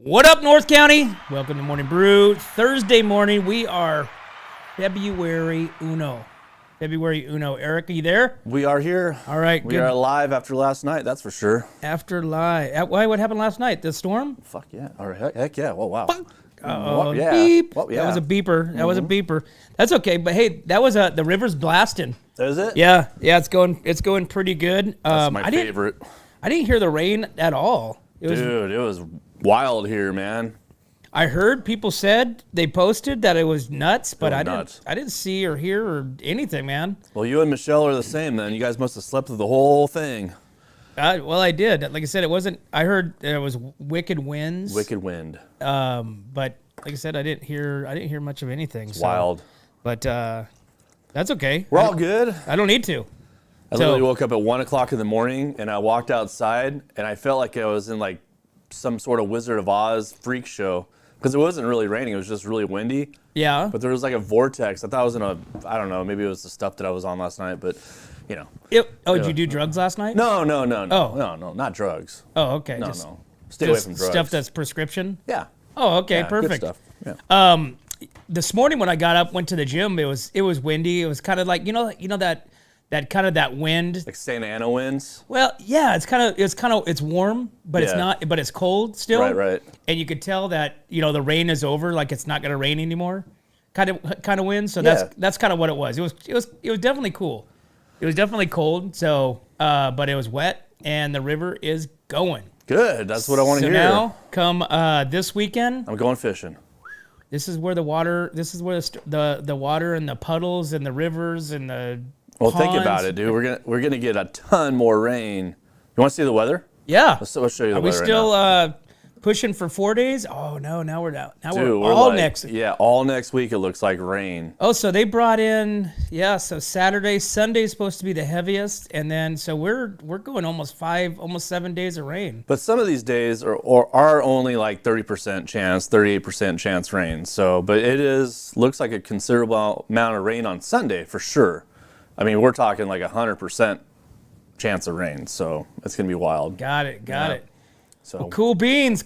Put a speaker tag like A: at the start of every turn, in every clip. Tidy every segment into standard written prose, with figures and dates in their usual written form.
A: What up, North County? Welcome to Morning Brew. Thursday morning, we are February uno. February uno. Eric, are you there?
B: We are here.
A: All right,
B: we
A: good.
B: are live after last night, that's for sure.
A: After live. Why? What happened last night? The storm?
B: Fuck yeah. All right. Heck yeah. Whoa, wow.
A: Oh,
B: yeah.
A: beep.
B: Well, yeah.
A: That was a beeper. That was a beeper. That's okay. But hey, that was the river's blasting.
B: Is it?
A: Yeah. It's going pretty good.
B: That's my favorite.
A: I didn't hear the rain at all.
B: Dude, it was wild here, man.
A: I heard people said they posted that it was nuts, but I
B: nuts.
A: didn't see or hear or anything, man.
B: Well, you and Michelle are the same then. You guys must have slept through the whole thing.
A: Well, I did. Like I said, it wasn't. I heard there was wicked winds.
B: Wicked wind.
A: But like I said, I didn't hear much of anything. So,
B: Wild.
A: But that's okay.
B: We're all good.
A: I don't need to.
B: I literally woke up at 1 o'clock in the morning and I walked outside and I felt like I was in like some sort of Wizard of Oz freak show because it wasn't really raining. It was just really windy.
A: Yeah.
B: But there was like a vortex. I thought I was in I don't know, maybe it was the stuff that I was on last night, but you know.
A: Did you do drugs last night?
B: No.
A: Oh.
B: No, not drugs.
A: Oh, okay.
B: No. Stay away from drugs.
A: Stuff that's prescription?
B: Yeah.
A: Oh, okay,
B: Yeah,
A: perfect.
B: Good stuff. Yeah.
A: This morning when I got up, went to the gym, it was windy. It was kind of like, you know that kind of that wind.
B: Like Santa Ana winds.
A: Well, yeah, it's warm, but it's
B: Yeah.
A: not, but it's cold still.
B: Right.
A: And you could tell that, the rain is over, like it's not going to rain anymore. Kind of wind. So that's kind of what it was. It was definitely cool. It was definitely cold. So, but it was wet and the river is going.
B: Good. That's what I want to hear.
A: So now come this weekend.
B: I'm going fishing.
A: This is where the water the water and the puddles and the rivers and the
B: Well,
A: ponds.
B: think about it, dude. We're gonna get a ton more rain. You want to see the weather?
A: Yeah.
B: Let's show you the
A: Are we
B: weather
A: still
B: right now.
A: pushing for 4 days? Oh no, now we're out. Now
B: Dude,
A: we're all
B: like,
A: next.
B: Yeah, all next week it looks like rain.
A: Oh, so they brought in so Sunday's supposed to be the heaviest, and then so we're going almost 7 days of rain.
B: But some of these days are only like 30% chance, 38% chance rain. So, but looks like a considerable amount of rain on Sunday for sure. I mean, we're talking like 100% chance of rain, so it's gonna be wild.
A: Got it.
B: So
A: Well, cool beans,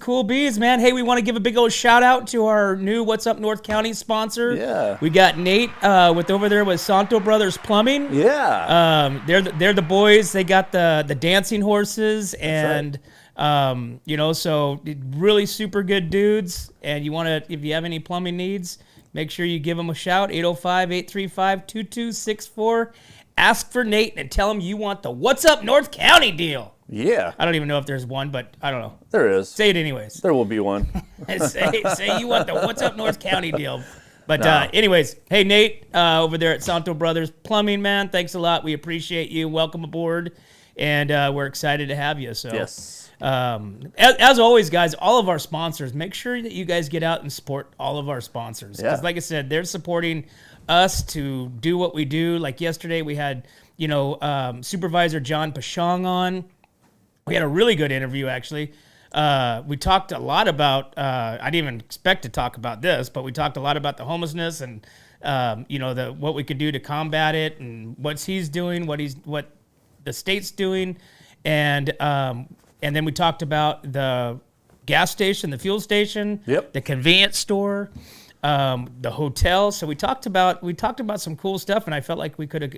A: man. Hey, we want to give a big old shout out to our new What's Up North County sponsor.
B: Yeah.
A: We got Nate over there with Santo Brothers Plumbing.
B: yeah,
A: They're the boys. They got the dancing horses and so really super good dudes. And if you have any plumbing needs, make sure you give them a shout, 805-835-2264. Ask for Nate and tell him you want the What's Up North County deal.
B: yeah.
A: I don't even know if there's one, but I don't know.
B: There is.
A: Say it anyways.
B: There will be one.
A: say you want the What's Up North County deal. But
B: No.
A: anyways, hey, Nate over there at Santo Brothers Plumbing, man, thanks a lot. We appreciate you. Welcome aboard. And we're excited to have you. So
B: Yes.
A: As always, guys, all of our sponsors, make sure that you guys get out and support all of our sponsors. Because
B: Yeah.
A: like I said, they're supporting us to do what we do. Like yesterday, we had, Supervisor John Pashong on. We had a really good interview, actually. We talked a lot about, I didn't even expect to talk about this, but we talked a lot about the homelessness and, what we could do to combat it and what he's doing, what the state's doing. And then we talked about the gas station, the fuel station,
B: Yep.
A: the convenience store, the hotel. So we talked about some cool stuff, and I felt like we could have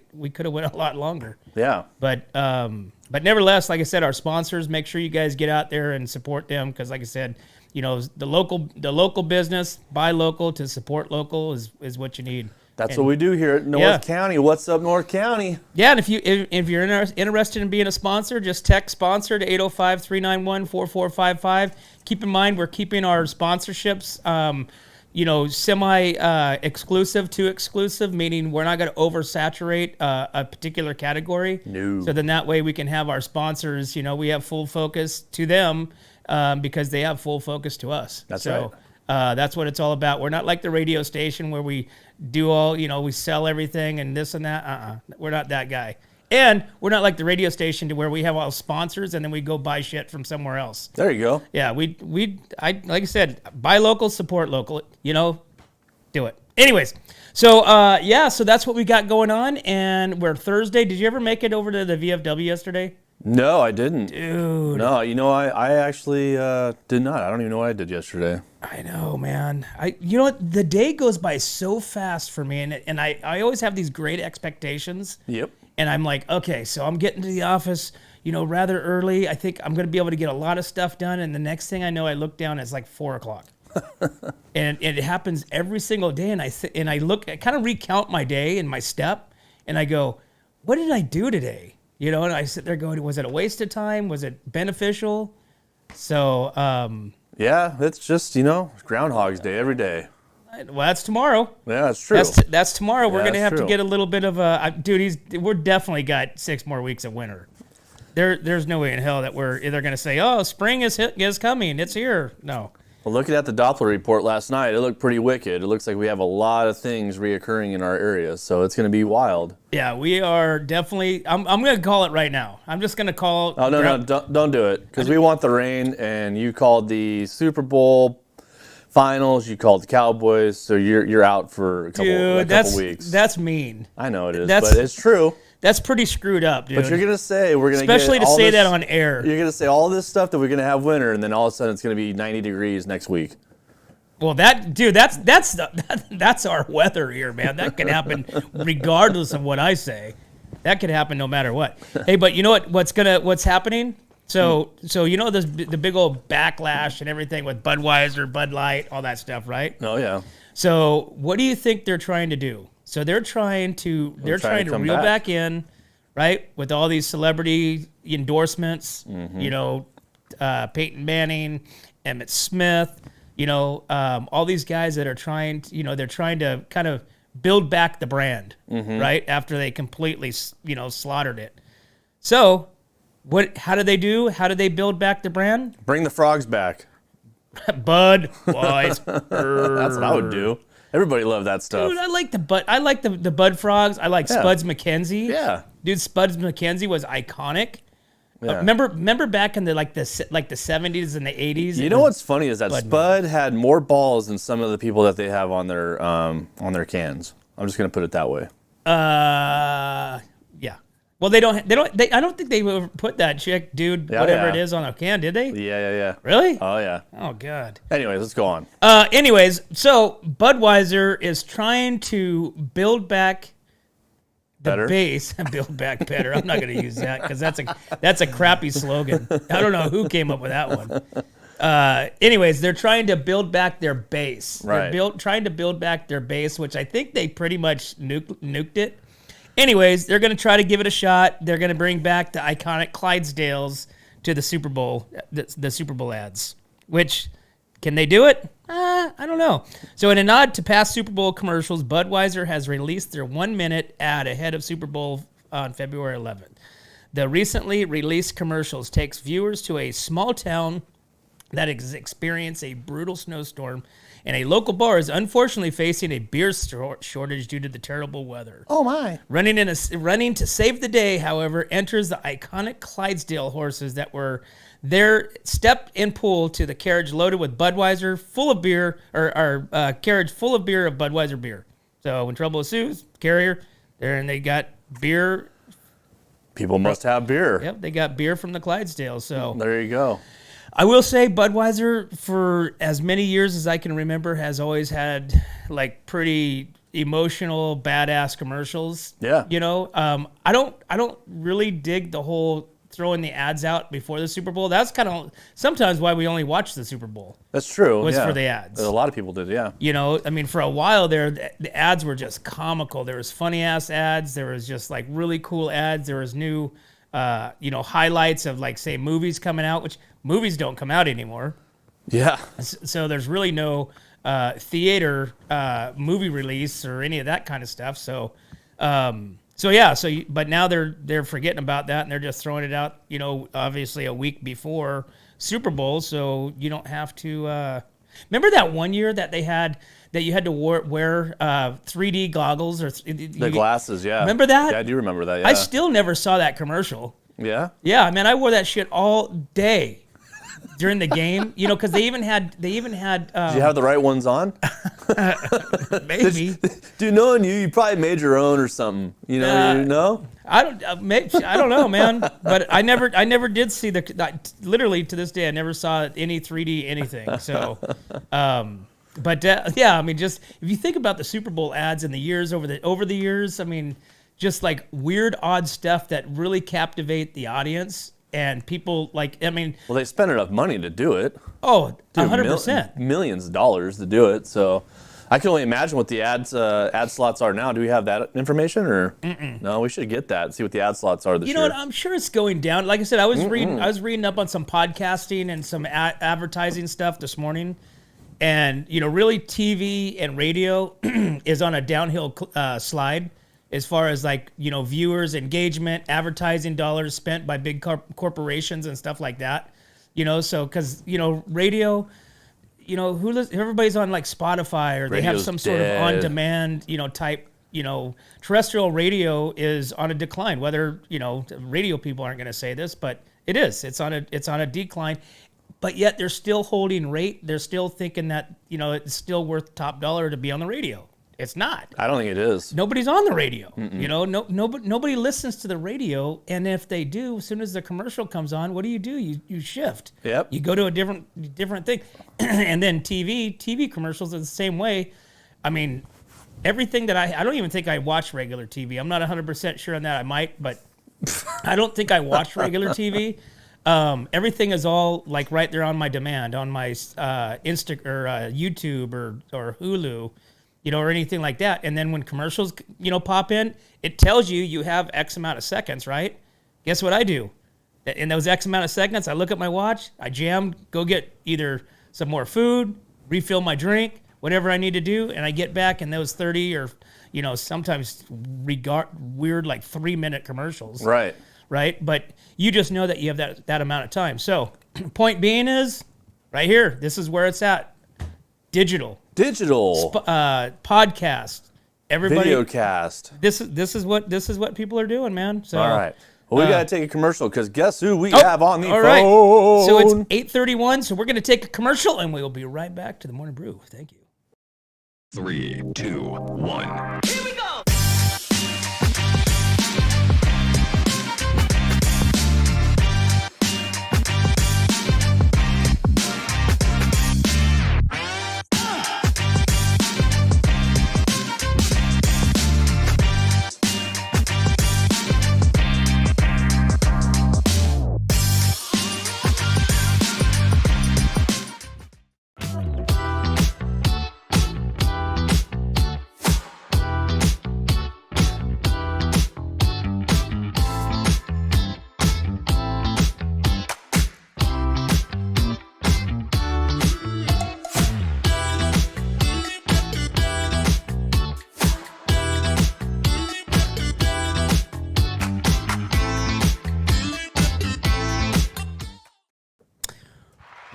A: went a lot longer.
B: Yeah.
A: But nevertheless, like I said, our sponsors, make sure you guys get out there and support them because, like I said, the local business, buy local to support local is what you need.
B: That's what we do here at North County. What's up, North County?
A: Yeah, and if you're interested in being a sponsor, just text sponsor to 805-391-4455. Keep in mind, we're keeping our sponsorships, semi-exclusive to exclusive, meaning we're not going to oversaturate a particular category.
B: No.
A: So then that way we can have our sponsors, we have full focus to them because they have full focus to us.
B: That's right.
A: That's what it's all about. We're not like the radio station where we do all, we sell everything and this and that. We're not that guy. And we're not like the radio station to where we have all sponsors and then we go buy shit from somewhere else.
B: There you go.
A: Yeah, like I said, buy local, support local, do it. Anyways, so so that's what we got going on, and we're Thursday. Did you ever make it over to the VFW yesterday?
B: No, I didn't.
A: Dude.
B: No, I actually did not. I don't even know what I did yesterday.
A: I know, man. You know what? The day goes by so fast for me, and I always have these great expectations.
B: Yep.
A: And I'm like, okay, so I'm getting to the office, rather early. I think I'm going to be able to get a lot of stuff done. And the next thing I know, I look down, it's like 4:00. And it happens every single day. And I kind of recount my day and my step, and I go, what did I do today? And I sit there going, was it a waste of time? Was it beneficial? So,
B: yeah, it's just, Groundhog's Day every day.
A: well, that's tomorrow.
B: Yeah, that's true.
A: That's tomorrow. We're
B: Yeah,
A: going to
B: that's
A: have
B: true.
A: to get a little bit of a, we're definitely got 6 more weeks of winter. There's no way in hell that we're either going to say, oh, spring is coming. It's here. No.
B: Well, looking at the Doppler report last night, it looked pretty wicked. It looks like we have a lot of things reoccurring in our area, so it's going to be wild.
A: Yeah, we are definitely. I'm going to call it right now. I'm just going to call.
B: Oh no, don't do it, because we want the rain. And you called the Super Bowl finals. You called the Cowboys, so you're out for a couple weeks.
A: That's mean.
B: I know it is, but it's true.
A: That's pretty screwed up, dude.
B: But you're gonna say we're gonna
A: especially
B: get
A: to
B: all
A: say
B: this,
A: that on air.
B: You're gonna say all this stuff that we're gonna have winter, and then all of a sudden it's gonna be 90 degrees next week.
A: Well, that's our weather here, man. That can happen regardless of what I say. That could happen no matter what. Hey, but you know what's happening? So the big old backlash and everything with Budweiser, Bud Light, all that stuff, right?
B: Oh yeah.
A: So what do you think they're trying to do? So they're trying to reel back in, right, with all these celebrity endorsements. Mm-hmm. Peyton Manning, Emmett Smith. All these guys that are trying to kind of build back the brand,
B: mm-hmm.
A: right, after they completely, slaughtered it. So, how do they do? How do they build back the brand?
B: Bring the frogs back.
A: Bud, boys.
B: That's what I would do. Everybody loved that stuff.
A: Dude, I like the Bud frogs. I like Spuds McKenzie.
B: Yeah.
A: Dude, Spuds McKenzie was iconic.
B: Yeah.
A: Remember back in the 70s and the 80s?
B: You know what's funny is that Spud had more balls than some of the people that they have on their cans. I'm just gonna put it that way.
A: Yeah. Well, I don't think they ever put that chick, dude, whatever it is on a can, did they?
B: Yeah.
A: Really?
B: Oh yeah.
A: Oh god.
B: Anyways, let's go on.
A: So Budweiser is trying to build back the base. Build back better. I'm not going to use that because that's a crappy slogan. I don't know who came up with that one. Anyways, they're trying to build back their base.
B: Right.
A: They're trying to build back their base, which I think they pretty much nuked it. Anyways, they're going to try to give it a shot. They're going to bring back the iconic Clydesdales to the Super Bowl, the Super Bowl ads. Which, can they do it? I don't know. So in a nod to past Super Bowl commercials, Budweiser has released their 1-minute ad ahead of Super Bowl on February 11th. The recently released commercials takes viewers to a small town that has experienced a brutal snowstorm, and a local bar is unfortunately facing a beer shortage due to the terrible weather.
B: Oh my!
A: Running to save the day, however, enters the iconic Clydesdale horses that were there, stepped and pulled to the carriage loaded with Budweiser, full of beer, or carriage full of beer of Budweiser beer. So when trouble ensues, carrier there, and they got beer.
B: People must have beer.
A: Yep, they got beer from the Clydesdales. So
B: there you go.
A: I will say Budweiser, for as many years as I can remember, has always had like pretty emotional, badass commercials.
B: Yeah.
A: I don't really dig the whole throwing the ads out before the Super Bowl. That's kind of sometimes why we only watch the Super Bowl.
B: That's true.
A: Was for the ads.
B: A lot of people did, yeah.
A: For a while there, the ads were just comical. There was funny ass ads. There was just like really cool ads. There was new, highlights of like say movies coming out, which movies don't come out anymore. Yeah. So there's really no theater movie release or any of that kind of stuff. But now they're forgetting about that and they're just throwing it out, obviously a week before Super Bowl, so you don't have to. Remember that one year that they had that you had to wear 3D goggles or
B: the glasses? Yeah.
A: Remember that?
B: Yeah, I do remember that. Yeah.
A: I still never saw that commercial.
B: Yeah.
A: Yeah, man, I wore that shit all day during the game. Because they even had. Did you
B: have the right ones on?
A: Maybe.
B: Dude, knowing you probably made your own or something. No?
A: I don't know, man. But I never did see literally to this day, I never saw any 3D anything. So, yeah, I mean, just if you think about the Super Bowl ads in the years over the years, I mean, just like weird, odd stuff that really captivate the audience and people like. I mean,
B: well, they spend enough money to do it.
A: Oh, 100%,
B: millions of dollars to do it. So, I can only imagine what the ad slots are now. Do we have that information, or no? We should get that. See what the ad slots are this year.
A: You know what? I'm sure it's going down. Like I said, I was reading up on some podcasting and some advertising stuff this morning. And, really TV and radio is on a downhill slide as far as like, viewers, engagement, advertising dollars spent by big corporations and stuff like that. So because, radio, everybody's on like Spotify or they have some sort of on-demand, type, terrestrial radio is on a decline. Whether, radio people aren't going to say this, but it is. It's on a decline. But yet they're still holding rate. They're still thinking that, it's still worth top dollar to be on the radio. It's not.
B: I don't think it is.
A: Nobody's on the radio. Nobody listens to the radio. And if they do, as soon as the commercial comes on, what do? You shift.
B: Yep.
A: You go to a different thing. And then TV commercials are the same way. I mean, everything that I don't even think I watch regular TV. I'm not 100% sure on that. I might, but I don't think I watch regular TV. Everything is all like right there on my demand, on my Insta or YouTube or Hulu, or anything like that. And then when commercials, pop in, it tells you have X amount of seconds, right? Guess what I do? In those X amount of seconds, I look at my watch, I jam, go get either some more food, refill my drink, whatever I need to do, and I get back in those 30 or, sometimes weird like 3-minute commercials.
B: Right.
A: Right? But you just know that you have that amount of time. So, point being is, right here, this is where it's at. Digital. Podcast. Everybody.
B: Videocast.
A: This is what people are doing, man. So,
B: all right. Well, we got to take a commercial because guess who we have on the phone?
A: Right. So, it's 8:31, so we're going to take a commercial, and we will be right back to the Morning Brew. Thank you.
C: 3, 2, 1.
D: Here we go!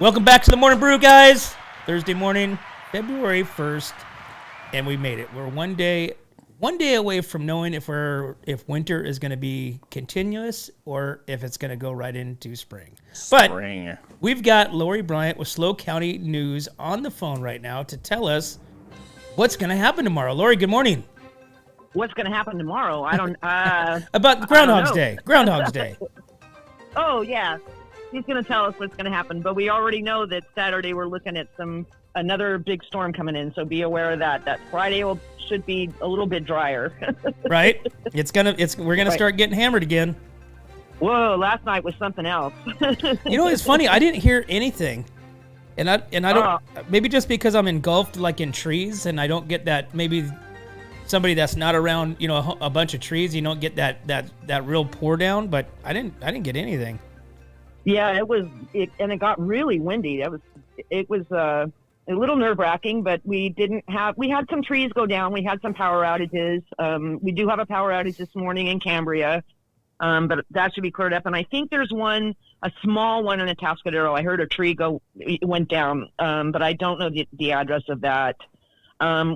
A: Welcome back to the Morning Brew, guys. Thursday morning, February 1st, and we made it. We're one day away from knowing if winter is going to be continuous or if it's going to go right into spring. But we've got Lori Bryant with Slow County News on the phone right now to tell us what's going to happen tomorrow. Lori, good morning.
E: What's going to happen tomorrow? I don't.
A: About Groundhog's Day. Groundhog's Day.
E: Oh yeah. He's going to tell us what's going to happen, but we already know that Saturday we're looking at another big storm coming in, so be aware of that. That Friday should be a little bit drier.
A: Right? We're gonna start getting hammered again.
E: Whoa! Last night was something else.
A: It's funny. I didn't hear anything, and I don't. Maybe just because I'm engulfed like in trees, and I don't get that. Maybe somebody that's not around, a bunch of trees, you don't get that real pour down. But I didn't get anything.
E: Yeah, and it got really windy. It was a little nerve-wracking, but we had some trees go down. We had some power outages. We do have a power outage this morning in Cambria, but that should be cleared up. And I think there's a small one in Atascadero. I heard a tree went down, but I don't know the address of that.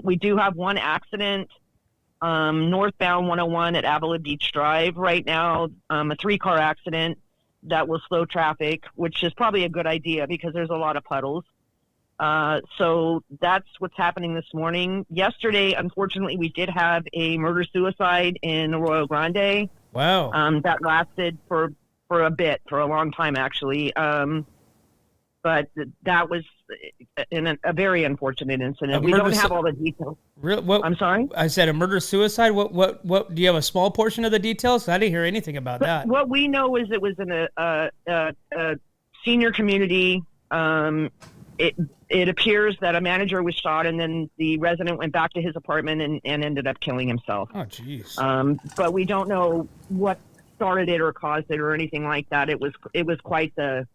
E: We do have one accident northbound 101 at Avila Beach Drive right now, a 3-car accident that will slow traffic, which is probably a good idea because there's a lot of puddles. So that's what's happening this morning. Yesterday, unfortunately, we did have a murder-suicide in Arroyo Grande.
A: Wow.
E: That lasted for a long time, actually. But that was a very unfortunate incident. We don't have all the details. I'm sorry?
A: I said a murder-suicide? What, do you have a small portion of the details? I didn't hear anything about that.
E: What we know is it was in a senior community. It appears that a manager was shot, and then the resident went back to his apartment and ended up killing himself.
A: Oh, jeez.
E: But we don't know what started it or caused it or anything like that. It was quite the...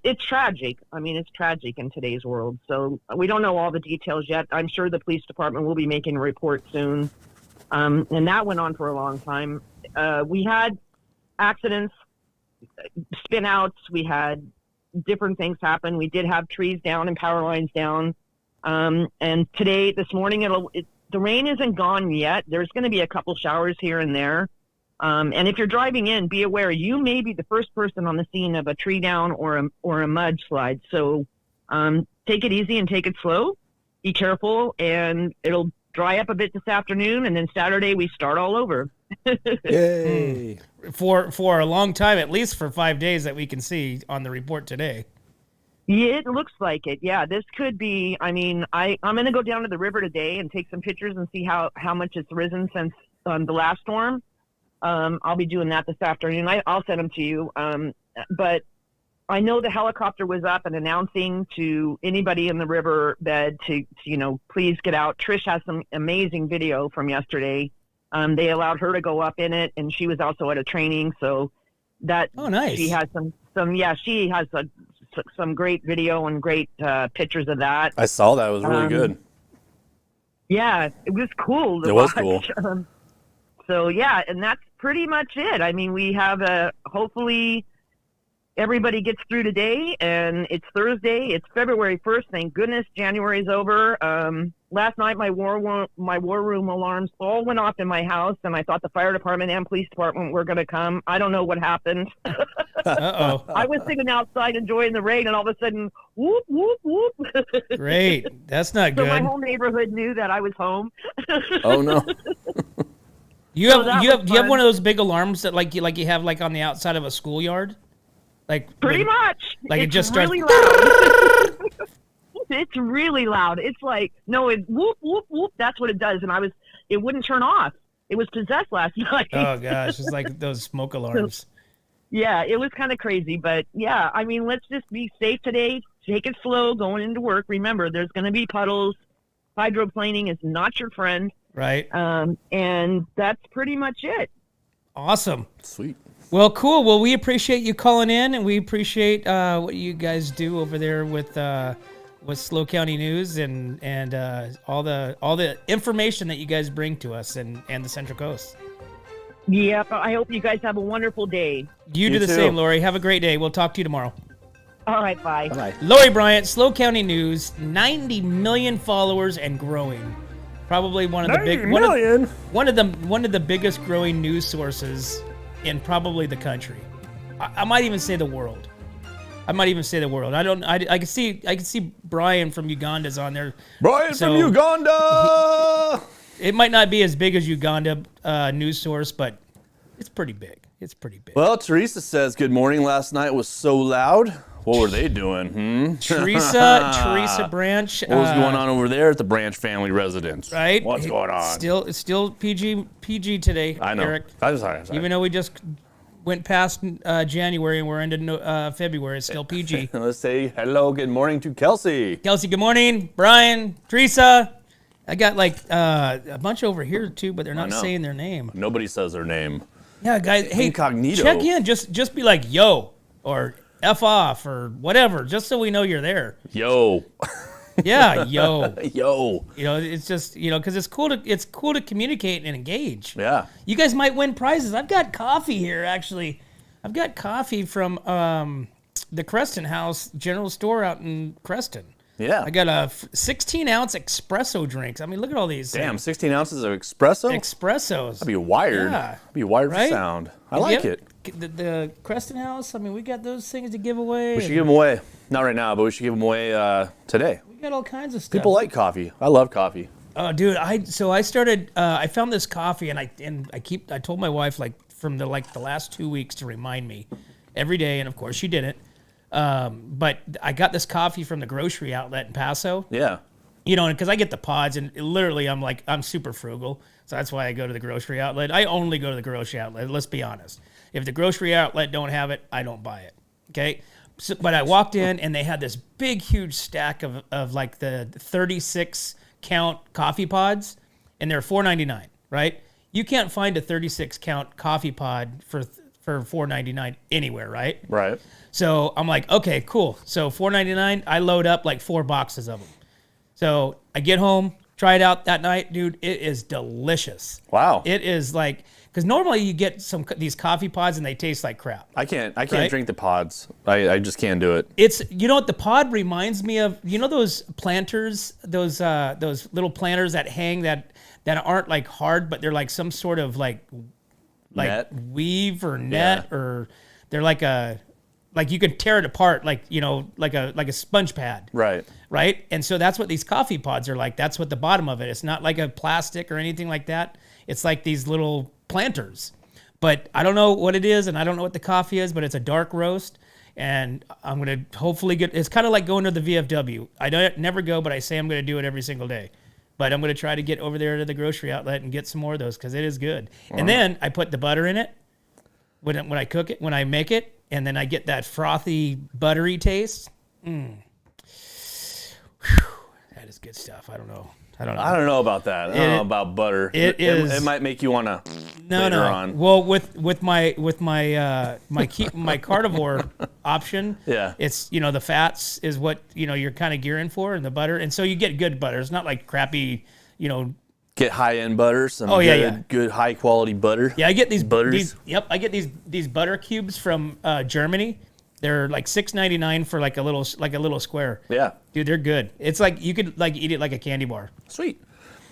E: It's tragic. I mean, it's tragic in today's world. So we don't know all the details yet. I'm sure the police department will be making a report soon. And that went on for a long time. We had accidents, spin outs. We had different things happen. We did have trees down and power lines down. And this morning, the rain isn't gone yet. There's going to be a couple showers here and there. And if you're driving in, be aware you may be the first person on the scene of a tree down or a mudslide. So take it easy and take it slow. Be careful, and it'll dry up a bit this afternoon, and then Saturday we start all over.
B: Yay!
A: For a long time, at least for 5 days that we can see on the report today.
E: Yeah, it looks like it. Yeah, this could be. I mean, I'm going to go down to the river today and take some pictures and see how much it's risen since the last storm. I'll be doing that this afternoon. I'll send them to you. But I know the helicopter was up and announcing to anybody in the river bed to please get out. Trish has some amazing video from yesterday. They allowed her to go up in it, and she was also at a training. So that
A: nice.
E: She has she has some great video and great pictures of that.
B: I saw that. It was really good.
E: Yeah, it was cool.
B: It was cool.
E: So, yeah, and that's pretty much it. I mean, we have hopefully everybody gets through today, and it's Thursday. It's February 1st. Thank goodness January's over. Last night, my war room alarms all went off in my house, and I thought the fire department and police department were going to come. I don't know what happened.
A: Uh-oh.
E: I was sitting outside enjoying the rain, and all of a sudden, whoop, whoop, whoop.
A: Great. That's not good.
E: So my whole neighborhood knew that I was home.
B: Oh, no.
A: Do you have one of those big alarms that like you have like on the outside of a schoolyard? Like
E: pretty much.
A: Like
E: it's
A: it just starts
E: really loud. It's really loud. It's like it whoop whoop whoop. That's what it does. And it wouldn't turn off. It was possessed last night.
A: Oh gosh, it's like those smoke alarms.
E: Yeah, it was kind of crazy, but yeah, I mean, let's just be safe today. Take it slow going into work. Remember, there's going to be puddles. Hydroplaning is not your friend.
A: Right.
E: And that's pretty much it.
A: Awesome.
B: Sweet.
A: Well, cool. Well, we appreciate you calling in, and we appreciate what you guys do over there with SLO County News and all the information that you guys bring to us and the Central Coast.
E: Yeah, I hope you guys have a wonderful day.
A: You do the same, Lori. Have a great day. We'll talk to you tomorrow.
E: All right, bye.
B: Bye.
A: Lori Bryant, SLO County News, 90 million followers and growing. Probably one of the biggest growing news sources in probably the country. I might even say the world. I can see Brian from Uganda's on there.
B: Brian from Uganda.
A: It might not be as big as Uganda news source, but it's pretty big.
B: Well, Teresa says, good morning. Last night was so loud. What were they doing?
A: Teresa Branch.
B: What was going on over there at the Branch family residence?
A: Right.
B: What's going on?
A: It's still PG today,
B: I know.
A: Eric.
B: Sorry.
A: Even though we just went past January and we're into February, it's still PG.
B: Let's say hello, good morning to Kelsey.
A: Kelsey, good morning. Brian, Teresa. I got like a bunch over here too, but they're not saying their name.
B: Nobody says their name.
A: Yeah, guys. Hey,
B: incognito.
A: Check in. Just be like yo or F off or whatever, just so we know you're there.
B: Yo.
A: Yeah, yo.
B: Yo.
A: It's just because it's cool to communicate and engage.
B: Yeah.
A: You guys might win prizes. I've got coffee here, actually. I've got coffee from the Creston House General Store out in Creston.
B: Yeah.
A: I got a 16-ounce espresso drinks. I mean, look at all these.
B: Damn, 16 ounces of espresso?
A: Espressos.
B: I'd be wired.
A: Yeah.
B: I'd be wired
A: Right?
B: for sound. I like it.
A: The Creston House, I mean, we got those things to give away.
B: We should give them away. Not right now, but we should give them away today.
A: We got all kinds of stuff.
B: People like coffee. I love coffee.
A: Oh, dude, I started. I found this coffee, and I told my wife like from the last 2 weeks to remind me every day, and of course she didn't. But I got this coffee from the grocery outlet in Paso.
B: Yeah.
A: You know, because I get the pods, and literally I'm super frugal, so that's why I go to the grocery outlet. I only go to the grocery outlet. Let's be honest. If the grocery outlet don't have it, I don't buy it. Okay. So, but I walked in and they had this big, huge stack of like the 36 count coffee pods, and they're $4.99, right? You can't find a 36 count coffee pod for $4.99 anywhere, right?
B: Right.
A: So I'm like, okay, cool. So $4.99, I load up like 4 boxes of them. So I get home, try it out that night, dude. It is delicious.
B: Wow.
A: It is like, because normally you get these coffee pods and they taste like crap.
B: I can't
A: right?
B: drink the pods. I just can't do it.
A: It's, you know what the pod reminds me of? You know those planters, those little planters that hang that aren't like hard, but they're like some sort of like
B: Net?
A: weave or net, or they're like you can tear it apart, like, you know, like a sponge pad.
B: Right.
A: Right? And so that's what these coffee pods are like. That's what the bottom of it. It's not like a plastic or anything like that. It's like these little planters. But I don't know what it is, and I don't know what the coffee is, but it's a dark roast. And I'm going to hopefully it's kind of like going to the VFW. I don't never go, but I say I'm going to do it every single day. But I'm going to try to get over there to the grocery outlet and get some more of those because it is good. And then I put the butter in it when I cook it, when I make it, and then I get that frothy, buttery taste. That is good stuff. I don't know
B: about that. I don't know about butter. It might make you want to later on.
A: Well, with my my carnivore option,
B: yeah,
A: it's, you know, the fats is what, you know, you're kind of gearing for, and the butter, and so you get good butter. It's not like crappy, you know.
B: Get high-end butter, some good high-quality butter.
A: Yeah, I get these
B: butters.
A: I get these butter cubes from Germany. They're like $6.99 for like a little square.
B: Yeah,
A: dude, they're good. It's like you could like eat it like a candy bar.
B: Sweet.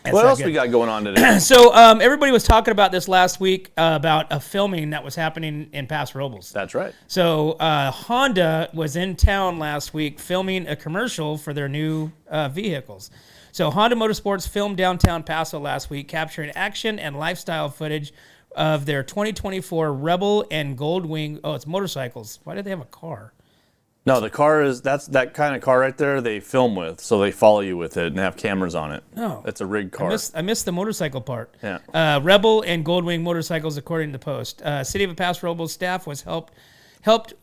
B: What else we got going on today?
A: So everybody was talking about this last week about a filming that was happening in Paso Robles.
B: That's right.
A: So Honda was in town last week filming a commercial for their new vehicles. So Honda Motorsports filmed downtown Paso last week, capturing action and lifestyle footage of their 2024 Rebel and Goldwing. Oh, it's motorcycles. Why do they have a car?
B: No, the car that's that kind of car right there they film with, so they follow you with it and have cameras on it.
A: Oh.
B: It's a rigged car.
A: I missed the motorcycle part.
B: Yeah.
A: Rebel and Goldwing motorcycles, according to the Post. City of Paso Robles staff was helped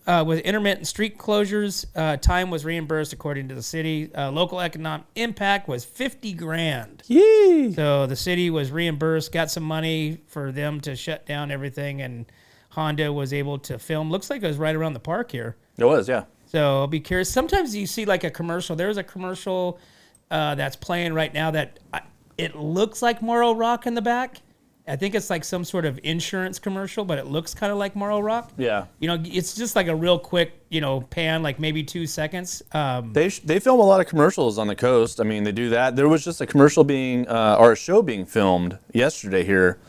A: with intermittent street closures. Time was reimbursed according to the city. Local economic impact was $50,000.
B: Yee!
A: So the city was reimbursed, got some money for them to shut down everything, and Honda was able to film. Looks like it was right around the park here.
B: It was, yeah.
A: So I'll be curious. Sometimes you see like a commercial. There's a commercial that's playing right now that it looks like Morrow Rock in the back. I think it's like some sort of insurance commercial, but it looks kind of like Morrow Rock.
B: Yeah.
A: You know, it's just like a real quick, you know, pan, like maybe 2 seconds.
B: They film a lot of commercials on the coast. I mean, they do that. There was just a commercial or a show being filmed yesterday here.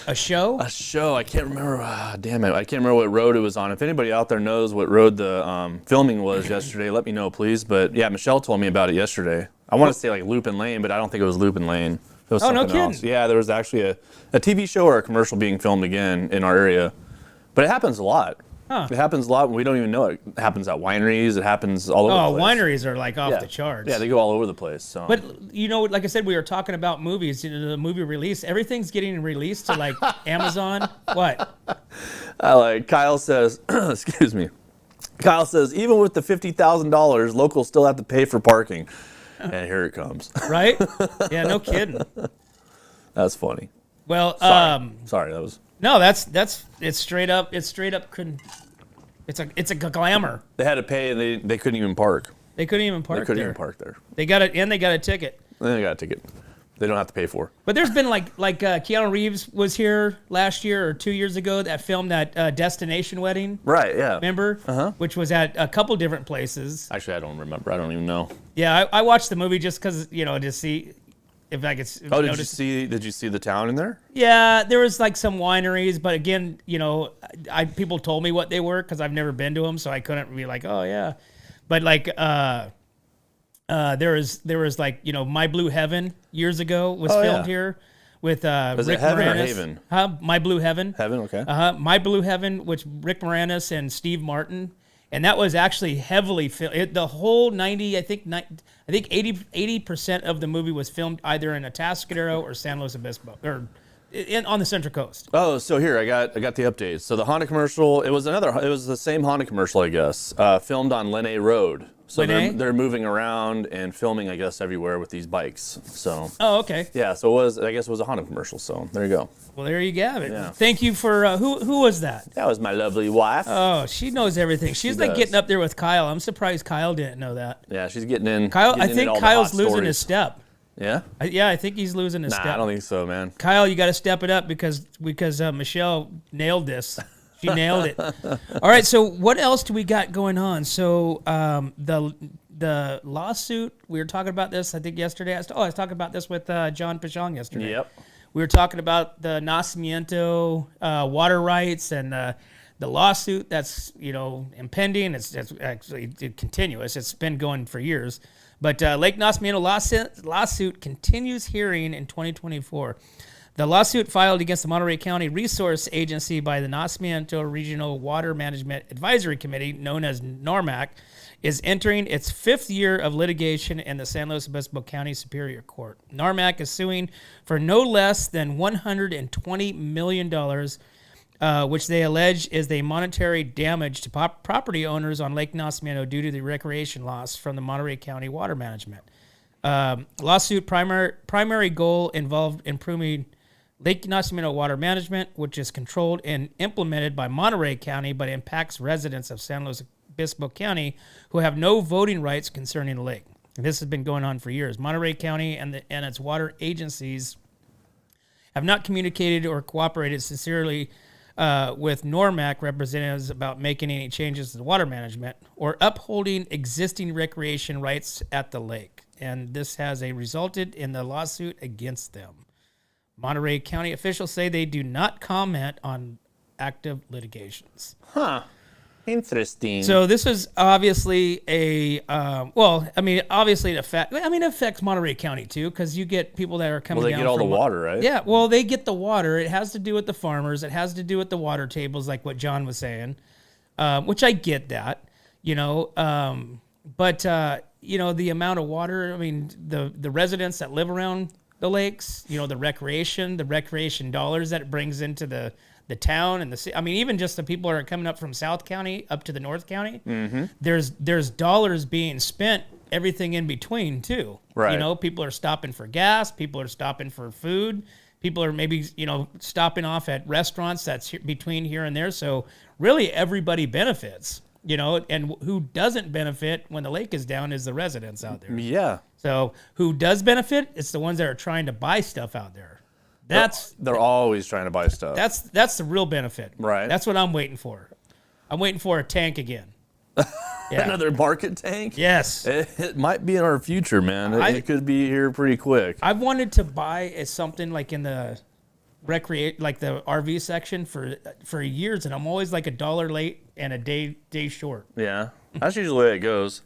A: A show?
B: A show. I can't remember. Damn it. I can't remember what road it was on. If anybody out there knows what road the filming was yesterday, let me know, please. But yeah, Michelle told me about it yesterday. I want to say like Lupin Lane, but I don't think it was Lupin Lane. It was
A: no
B: something
A: kidding.
B: else. Yeah, there was actually a TV show or a commercial being filmed again in our area. But it happens a lot.
A: Huh.
B: It happens a lot, and we don't even know it. It happens at wineries. It happens all over the place.
A: Wineries are like off the charts.
B: Yeah, they go all over the place. So.
A: But, you know, like I said, we were talking about movies, you know, the movie release. Everything's getting released to like Amazon. What?
B: Kyle says, excuse me. Kyle says, even with the $50,000, locals still have to pay for parking. And here it comes.
A: Right? Yeah, no kidding.
B: That's funny.
A: Well,
B: sorry, that was.
A: No, it's straight up. It's a glamour.
B: They had to pay, and they couldn't even park.
A: They couldn't even park.
B: They couldn't even park there.
A: They got it, and they got a ticket.
B: And they got a ticket. They don't have to pay for.
A: But there's been like Keanu Reeves was here last year or 2 years ago that filmed that Destination Wedding.
B: Right. Yeah.
A: Remember? Which was at a couple different places.
B: Actually, I don't remember. I don't even know.
A: Yeah, I watched the movie just because, you know, to see if I could.
B: Did you see the town in there?
A: Yeah, there was like some wineries, but again, you know, people told me what they were because I've never been to them, so I couldn't be like, oh yeah, but like there was like, you know, My Blue Heaven years ago was filmed here. with
B: Is
A: Rick
B: it Heaven or
A: Moranis.
B: Haven?
A: My Blue Heaven.
B: Heaven, okay.
A: My Blue Heaven, which Rick Moranis and Steve Martin, and that was actually heavily filmed. The whole 80% of the movie was filmed either in Atascadero or San Luis Obispo, or on the Central Coast.
B: Oh, so here I got the updates. So the Honda commercial, it was the same Honda commercial, I guess, filmed on Lene Road. So they're moving around and filming, I guess, everywhere with these bikes. So.
A: Oh, okay.
B: Yeah, so I guess it was a Honda commercial. So there you go.
A: Well, there you have it.
B: Yeah.
A: Thank you for who was that?
B: That was my lovely wife.
A: Oh, she knows everything. She's like
B: does.
A: getting up there with Kyle. I'm surprised Kyle didn't know that.
B: Yeah, she's getting in.
A: Kyle,
B: getting
A: I
B: in
A: think
B: all the
A: Kyle's
B: hot
A: losing
B: stories.
A: his step.
B: Yeah.
A: I think he's losing his
B: Nah,
A: step.
B: I don't think so, man.
A: Kyle, you got to step it up because Michelle nailed this. She nailed it. All right, so what else do we got going on? So the lawsuit, we were talking about this, I think yesterday. I was talking about this with John Pashong yesterday.
B: Yep.
A: We were talking about the Nacimiento water rights and the lawsuit that's impending. It's actually continuous. It's been going for years. But Lake Nacimiento lawsuit continues hearing in 2024. The lawsuit filed against the Monterey County Resource Agency by the Nacimiento Regional Water Management Advisory Committee, known as NORMAC, is entering its 5th year of litigation in the San Luis Obispo County Superior Court. NORMAC is suing for no less than $120 million, which they allege is the monetary damage to property owners on Lake Nacimiento due to the recreation loss from the Monterey County Water Management. Lawsuit primary goal involved improving Lake Nacimiento water management, which is controlled and implemented by Monterey County, but impacts residents of San Luis Obispo County who have no voting rights concerning the lake. This has been going on for years. Monterey County and its water agencies have not communicated or cooperated sincerely with NORMAC representatives about making any changes to the water management or upholding existing recreation rights at the lake. And this has resulted in the lawsuit against them. Monterey County officials say they do not comment on active litigations.
B: Huh. Interesting.
A: So this is obviously obviously it affects Monterey County too, because you get people that are coming down.
B: Well, they get all the water, right?
A: Yeah, well, they get the water. It has to do with the farmers. It has to do with the water tables, like what John was saying, which I get that, but the amount of water. I mean, the residents that live around the lakes, the recreation dollars that it brings into the town and the city. I mean, even just the people that are coming up from South County up to the North County, there's dollars being spent, everything in between too.
B: Right.
A: People are stopping for gas, people are stopping for food, people are maybe, stopping off at restaurants that's between here and there. So really everybody benefits, and who doesn't benefit when the lake is down is the residents out there.
B: Yeah.
A: So who does benefit? It's the ones that are trying to buy stuff out there.
B: They're always trying to buy stuff.
A: That's the real benefit.
B: Right.
A: That's what I'm waiting for. I'm waiting for a tank again. Yeah.
B: Another market tank?
A: Yes.
B: It might be in our future, man. It could be here pretty quick.
A: I've wanted to buy something like in the like the RV section for years, and I'm always like $1 late and a day short.
B: Yeah. That's usually the way it goes.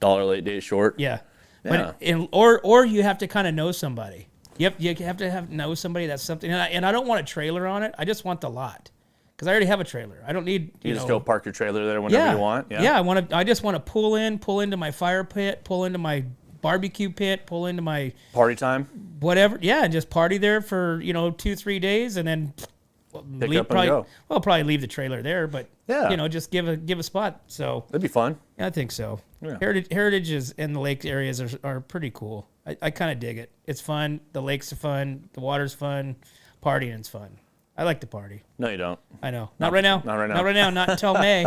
B: $1 late, day short.
A: Yeah.
B: Yeah.
A: But or you have to kind of know somebody. Yep, you have to know somebody that's something. And I don't want a trailer on it. I just want the lot. Because I already have a trailer. I don't need,
B: You just go park your trailer there whenever you want?
A: Yeah, I just want to pull into my fire pit, pull into my barbecue pit, pull into my...
B: Party time?
A: Whatever. Yeah, and just party there for, 2-3 days and then...
B: Pick up and go.
A: Well, probably leave the trailer there, but,
B: Yeah.
A: just give a spot. So...
B: That'd be fun.
A: I think so.
B: Yeah.
A: Heritages in the lake areas are pretty cool. I kind of dig it. It's fun. The lakes are fun. The water's fun. Partying's fun. I like to party.
B: No, you don't.
A: I know. Not right now.
B: Not right now.
A: Not right now. Not until May.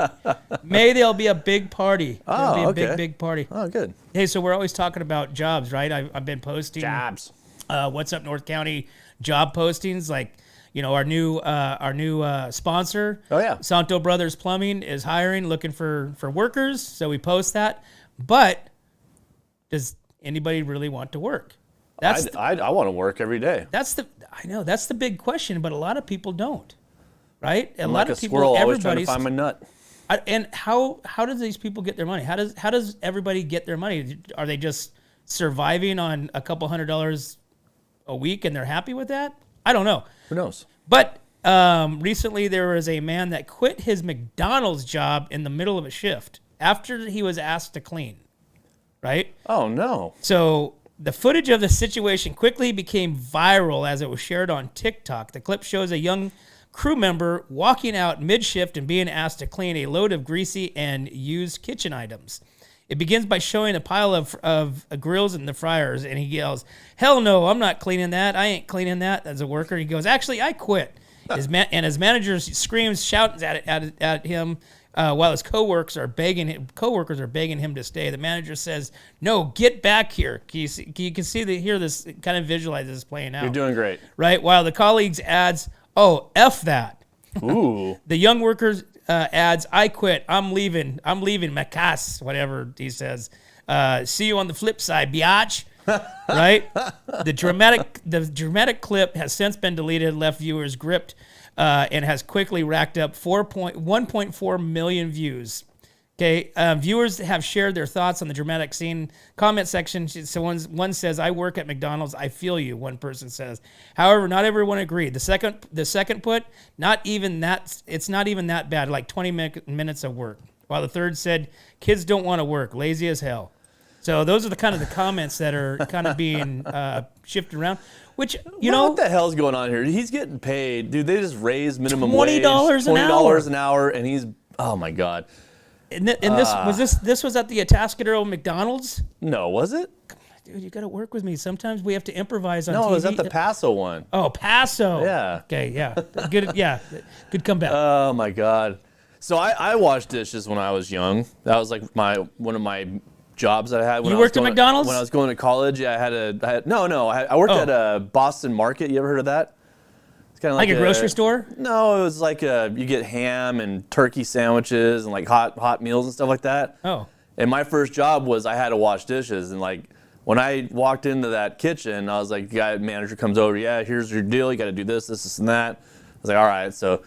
A: May there'll be a big party. There'll be a big party.
B: Oh, good.
A: Hey, so we're always talking about jobs, right? I've been posting
B: Jobs.
A: What's Up North County job postings, like our new sponsor.
B: Oh, yeah.
A: Santo Brothers Plumbing is hiring, looking for workers. So we post that. But does anybody really want to work?
B: I want to work every day.
A: That's the big question, but a lot of people don't, right?
B: I'm like a squirrel always trying to find my nut.
A: And how do these people get their money? How does everybody get their money? Are they just surviving on a couple $100 a week and they're happy with that? I don't know.
B: Who knows?
A: But recently there was a man that quit his McDonald's job in the middle of a shift after he was asked to clean, right?
B: Oh, no.
A: So the footage of the situation quickly became viral as it was shared on TikTok. The clip shows a young crew member walking out mid-shift and being asked to clean a load of greasy and used kitchen items. It begins by showing a pile of grills and the fryers, and he yells, "Hell no, I'm not cleaning that. I ain't cleaning that." As a worker, he goes, "Actually, I quit." And his manager screams, shouts at him while his coworkers are begging him to stay. The manager says, "No, get back here." You can hear this, kind of visualize this playing out.
B: You're doing great.
A: Right? While the colleagues adds, "Oh, F that."
B: Ooh.
A: The young workers adds, "I quit. I'm leaving, Macas," whatever he says. "See you on the flip side, biatch." Right? The dramatic clip has since been deleted, left viewers gripped, and has quickly racked up 1.4 million views. Okay, viewers have shared their thoughts on the dramatic scene. Comment section, so one says, "I work at McDonald's. I feel you." One person says. However, not everyone agreed. The second put, "Not even that. It's not even that bad. Like 20 minutes of work." While the third said, "Kids don't want to work. Lazy as hell." So those are the comments that are kind of being shifted around. Which
B: what the hell's going on here? He's getting paid, dude. They just raised minimum wage,
A: $20
B: an hour, and he's oh my god.
A: And this was at the Atascadero McDonald's?
B: No, was it?
A: Dude, you got to work with me. Sometimes we have to improvise on TV.
B: No, it was at the Paso one.
A: Oh, Paso.
B: Yeah.
A: Okay, yeah. Good, yeah. Good comeback.
B: Oh my god. So I washed dishes when I was young. That was like one of my jobs that I had when
A: You
B: I was
A: worked at
B: going
A: McDonald's?
B: when I was going to college. Yeah, I worked at a Boston Market. You ever heard of that? It's kind of
A: like a grocery store?
B: No, it was like you get ham and turkey sandwiches and like hot meals and stuff like that.
A: Oh.
B: And my first job was I had to wash dishes, and like when I walked into that kitchen, I was like, the manager comes over, "Yeah, here's your deal. You got to do this, and that." I was like, "All right." So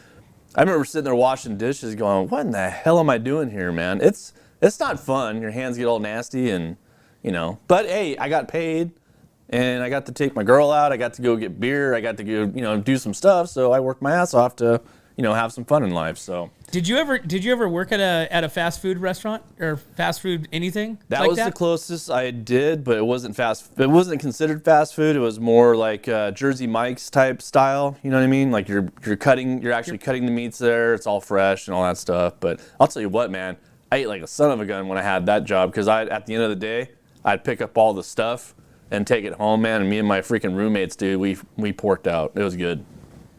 B: I remember sitting there washing dishes, going, "What in the hell am I doing here, man?" It's not fun. Your hands get all nasty, and But hey, I got paid. And I got to take my girl out. I got to go get beer. I got to go, do some stuff. So I worked my ass off to, have some fun in life. So
A: Did you ever work at a fast food restaurant or fast food anything?
B: that was the closest I did, but it wasn't It wasn't considered fast food. It was more like Jersey Mike's type style. You know what I mean? Like you're actually cutting the meats there. It's all fresh and all that stuff. But I'll tell you what, man, I ate like a son of a gun when I had that job because at the end of the day, I'd pick up all the stuff and take it home, man. And me and my freaking roommates, dude, we porked out. It was good.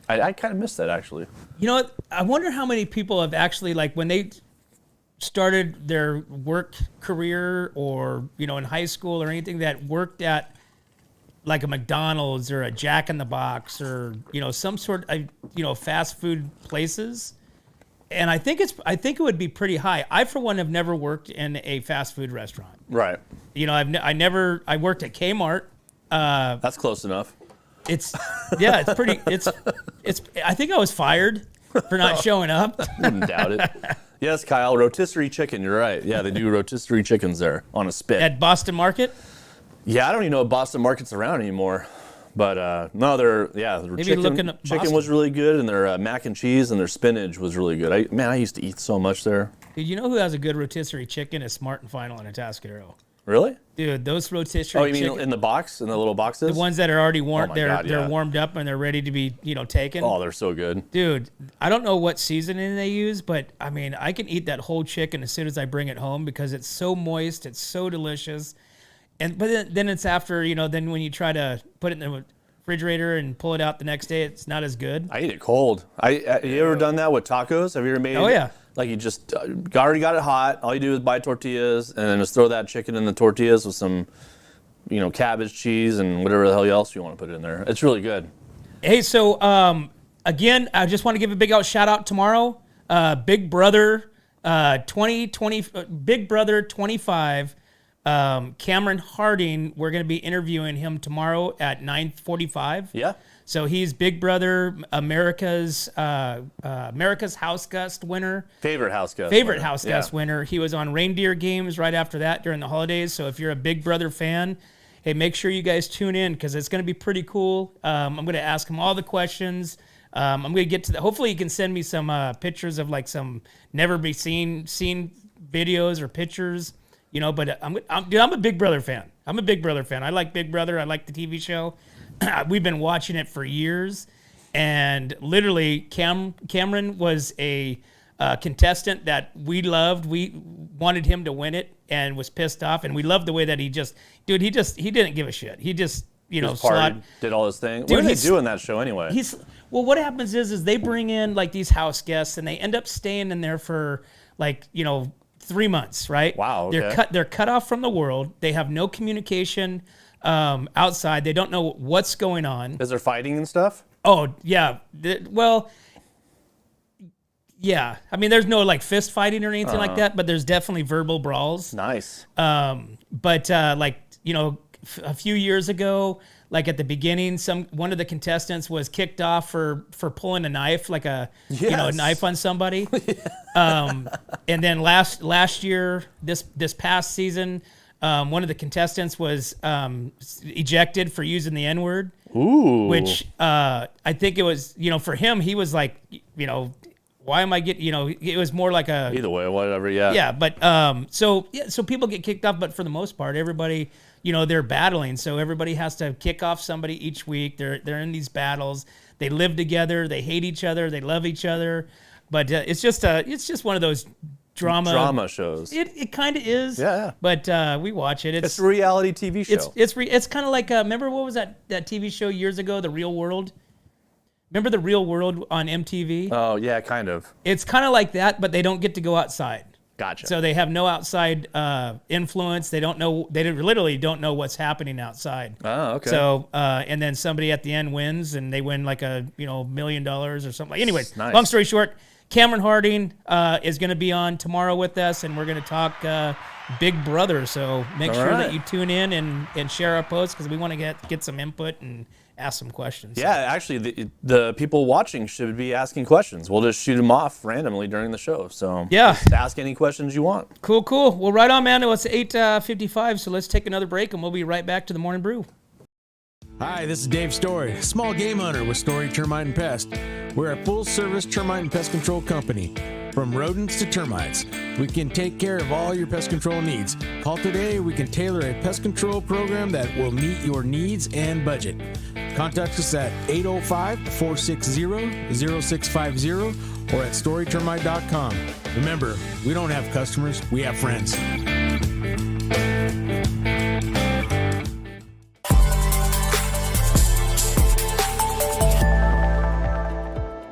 B: I kind of missed that, actually.
A: You know what? I wonder how many people have actually, like, when they started their work career or, in high school or anything, that worked at, like, a McDonald's or a Jack in the Box or, some sort of, fast food places. And I think it would be pretty high. I, for one, have never worked in a fast food restaurant.
B: Right.
A: I worked at Kmart.
B: That's close enough.
A: It's pretty. I think I was fired for not showing up.
B: Wouldn't doubt it. Yes, Kyle, rotisserie chicken. You're right. Yeah, they do rotisserie chickens there on a spit.
A: At Boston Market?
B: Yeah, I don't even know if Boston Market's around anymore. But no, the chicken was really good, and their mac and cheese and their spinach was really good. I used to eat so much there.
A: Dude, you know who has a good rotisserie chicken? Is Smart and Final in Atascadero.
B: Really?
A: Dude, those rotisserie
B: Oh, you mean in the box, in the little boxes?
A: The ones that are already warm,
B: Oh my
A: they're
B: God, yeah.
A: warmed up and they're ready to be, taken.
B: Oh, they're so good.
A: Dude, I don't know what seasoning they use, but I mean, I can eat that whole chicken as soon as I bring it home because it's so moist, it's so delicious. But then it's after, then when you try to put it in the refrigerator and pull it out the next day, it's not as good.
B: I eat it cold. Have you ever done that with tacos? Have you ever made?
A: Oh yeah.
B: Like you just already got it hot. All you do is buy tortillas and then just throw that chicken in the tortillas with some, cabbage, cheese, and whatever the hell else you want to put in there. It's really good.
A: Hey, so again, I just want to give a big shout out tomorrow. Big Brother 2020, Big Brother 25. Cameron Harding, we're going to be interviewing him tomorrow at 9:45.
B: Yeah.
A: So he's Big Brother, America's House Guest winner.
B: Favorite House Guest
A: winner. He was on Reindeer Games right after that during the holidays. So if you're a Big Brother fan hey, make sure you guys tune in because it's going to be pretty cool. I'm going to ask him all the questions. I'm going to get to hopefully he can send me some pictures of like some never be seen videos or pictures, you know, but dude, I'm a Big Brother fan. I'm a Big Brother fan. I like Big Brother. I like the TV show. We've been watching it for years. And literally, Cameron was a contestant that we loved. We wanted him to win it and was pissed off. And we loved the way that he didn't give a shit. He just, you know,
B: partied, did all his thing. What do they do in that show anyway?
A: Well, what happens is they bring in like these house guests and they end up staying in there for like, you know, 3 months, right?
B: Wow. Okay.
A: They're cut off from the world. They have no communication outside. They don't know what's going on.
B: Is there fighting and stuff?
A: Oh, yeah. Yeah. I mean, there's no like fist fighting or anything like that, but there's definitely verbal brawls.
B: Nice.
A: But like, you know, a few years ago, like at the beginning, one of the contestants was kicked off for pulling a knife, like a knife on somebody. And then last year, this past season, one of the contestants was ejected for using the N-word.
B: Ooh.
A: Which I think it was, you know, for him, he was like, you know, why am I getting, you know, it was more like a...
B: Either way, whatever, yeah.
A: Yeah, but so people get kicked off, but for the most part, everybody, you know, they're battling. So everybody has to kick off somebody each week. They're in these battles. They live together. They hate each other. They love each other. But it's just one of those drama shows. It kind of is.
B: Yeah.
A: But we watch it.
B: It's a reality TV show.
A: It's kind of like remember what was that TV show years ago, The Real World? Remember The Real World on MTV?
B: Oh yeah, kind of.
A: It's kind of like that, but they don't get to go outside.
B: Gotcha.
A: So they have no outside influence. They literally don't know what's happening outside.
B: Oh, okay.
A: So and then somebody at the end wins, and they win like $1 million or something. Anyways,
B: Nice.
A: Long story short, Cameron Harding is going to be on tomorrow with us, and we're going to talk Big Brother. So make sure that you tune in and share our posts because we want to get some input and ask some questions.
B: Yeah, actually, the people watching should be asking questions. We'll just shoot them off randomly during the show. So just ask any questions you want.
A: Cool. Well, right on, man. It's 8:55, so let's take another break, and we'll be right back to the Morning Brew.
D: Hi, this is Dave Story, small game hunter with Story Termite and Pest. We're a full-service termite and pest control company. From rodents to termites, we can take care of all your pest control needs. Call today, we can tailor a pest control program that will meet your needs and budget. Contact us at 805-460-0650 or at storytermite.com. Remember, we don't have customers, we have friends.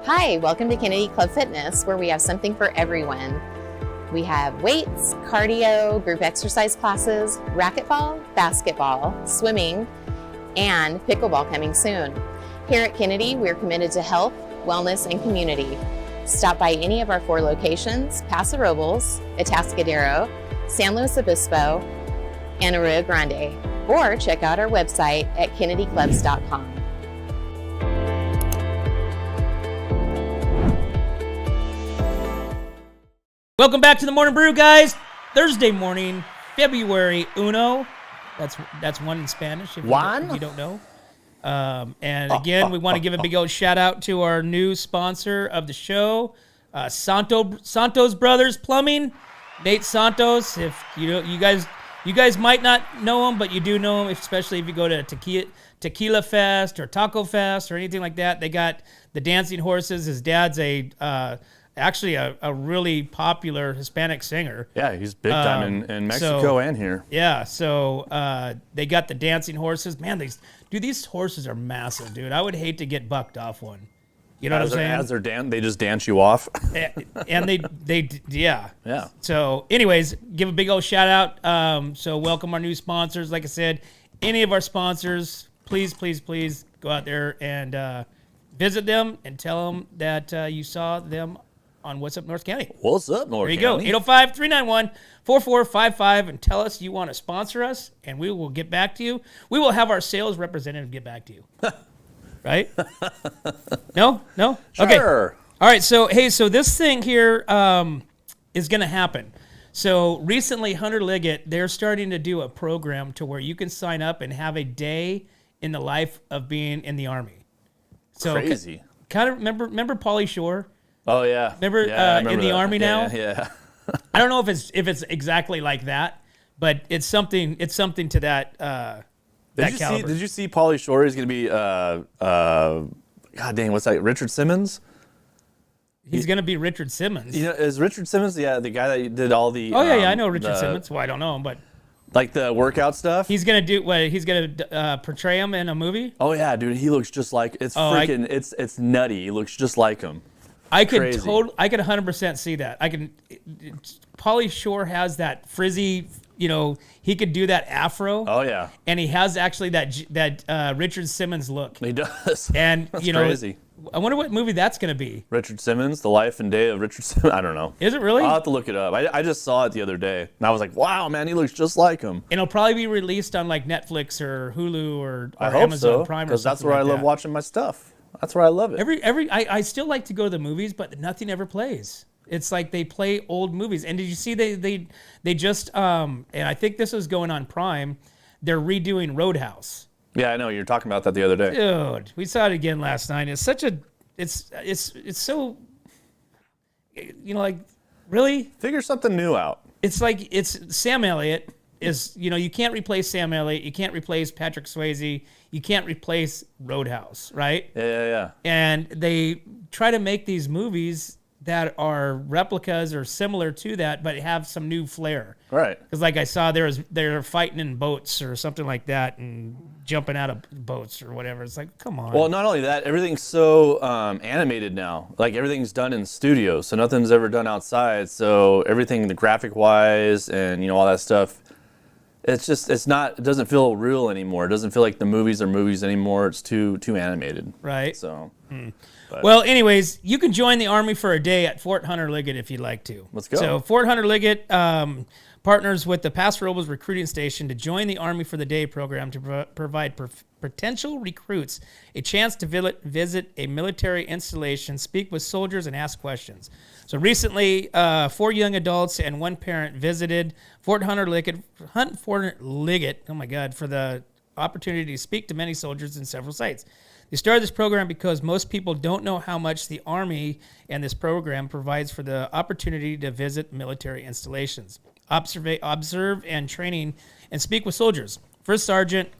F: Hi, welcome to Kennedy Club Fitness, where we have something for everyone. We have weights, cardio, group exercise classes, racquetball, basketball, swimming, and pickleball coming soon. Here at Kennedy, we're committed to health, wellness, and community. Stop by any of our 4 locations: Paso Robles, Atascadero, San Luis Obispo, and Arroyo Grande, or check out our website at kennedyclubs.com.
A: Welcome back to the Morning Brew, guys. Thursday morning, February uno. That's one in Spanish, if you don't know. And again, we want to give a big old shout out to our new sponsor of the show, Santos Brothers Plumbing, Nate Santos. If you guys might not know him, but you do know him, especially if you go to Tequila Fest or Taco Fest or anything like that. They got the dancing horses. His dad's actually a really popular Hispanic singer.
B: Yeah, he's big time in Mexico and here.
A: Yeah, so they got the dancing horses. Man, these horses are massive, dude. I would hate to get bucked off one. You know what I'm saying?
B: As they're they just dance you off.
A: And yeah.
B: Yeah.
A: So anyways, give a big old shout out. So welcome our new sponsors. Like I said, any of our sponsors, please go out there and visit them and tell them that you saw them on What's Up North County.
B: What's up, North County?
A: There you go, 805-391-4455, and tell us you want to sponsor us, and we will get back to you. We will have our sales representative get back to you. Right? No?
B: Sure.
A: Okay. All right, so this thing here is going to happen. So recently, Hunter Liggett, they're starting to do a program to where you can sign up and have a day in the life of being in the Army. So
B: Crazy.
A: Kind of remember Pauly Shore?
B: Oh yeah.
A: Remember,
B: Yeah, I remember
A: in the
B: that.
A: Army now?
B: Yeah.
A: I don't know if it's exactly like that, but it's something to that caliber.
B: Did you see Pauly Shore is going to be God dang, what's that? Richard Simmons?
A: He's going to be Richard Simmons.
B: You know, is Richard Simmons the guy that did all the?
A: Oh yeah, I know Richard Simmons. Well, I don't know him, but
B: like the workout stuff.
A: he's going to do what? He's going to portray him in a movie.
B: Oh yeah, dude, he looks just like it's freaking. It's nutty. He looks just like him.
A: I could
B: Crazy.
A: I could 100% see that. Pauly Shore has that frizzy. You know, he could do that afro.
B: Oh yeah,
A: And he has actually that Richard Simmons look.
B: he does.
A: And
B: That's
A: you know,
B: crazy.
A: I wonder what movie that's going to be.
B: Richard Simmons, The Life and Day of Richard Simmons. I don't know.
A: Is it really?
B: I'll have to look it up. I just saw it the other day, and I was like, wow, man, he looks just like him.
A: And it'll probably be released on like Netflix or Hulu or
B: I hope
A: Amazon
B: so,
A: Prime or
B: because that's
A: something
B: where I
A: like
B: love
A: that.
B: watching my stuff. That's where I love it.
A: I still like to go to the movies, but nothing ever plays. It's like they play old movies. And did you see they just and I think this is going on Prime, they're redoing Roadhouse.
B: Yeah, I know. You were talking about that the other day.
A: Dude, we saw it again last night. It's such a it's so, you know, like, really?
B: Figure something new out.
A: It's like it's Sam Elliott is, you know, you can't replace Sam Elliott, you can't replace Patrick Swayze, you can't replace Roadhouse, right?
B: Yeah.
A: And they try to make these movies that are replicas or similar to that, but have some new flair.
B: Right.
A: Because like I saw, they're fighting in boats or something like that and jumping out of boats or whatever. It's like, come on.
B: Well, not only that, everything's so animated now. Like everything's done in studio, so nothing's ever done outside. So everything, the graphic wise, and you know all that stuff. It doesn't feel real anymore. It doesn't feel like the movies are movies anymore. It's too animated.
A: Right.
B: So.
A: Well, anyways, you can join the Army for a day at Fort Hunter Liggett if you'd like to.
B: Let's go.
A: So Fort Hunter Liggett partners with the Paso Robles recruiting station to join the Army for the Day program to provide potential recruits a chance to visit a military installation, speak with soldiers, and ask questions. So recently, 4 young adults and 1 parent visited Fort Hunter Liggett, oh my God, for the opportunity to speak to many soldiers in several sites. They started this program because most people don't know how much the Army and this program provides for the opportunity to visit military installations, observe and training, and speak with soldiers. First Sergeant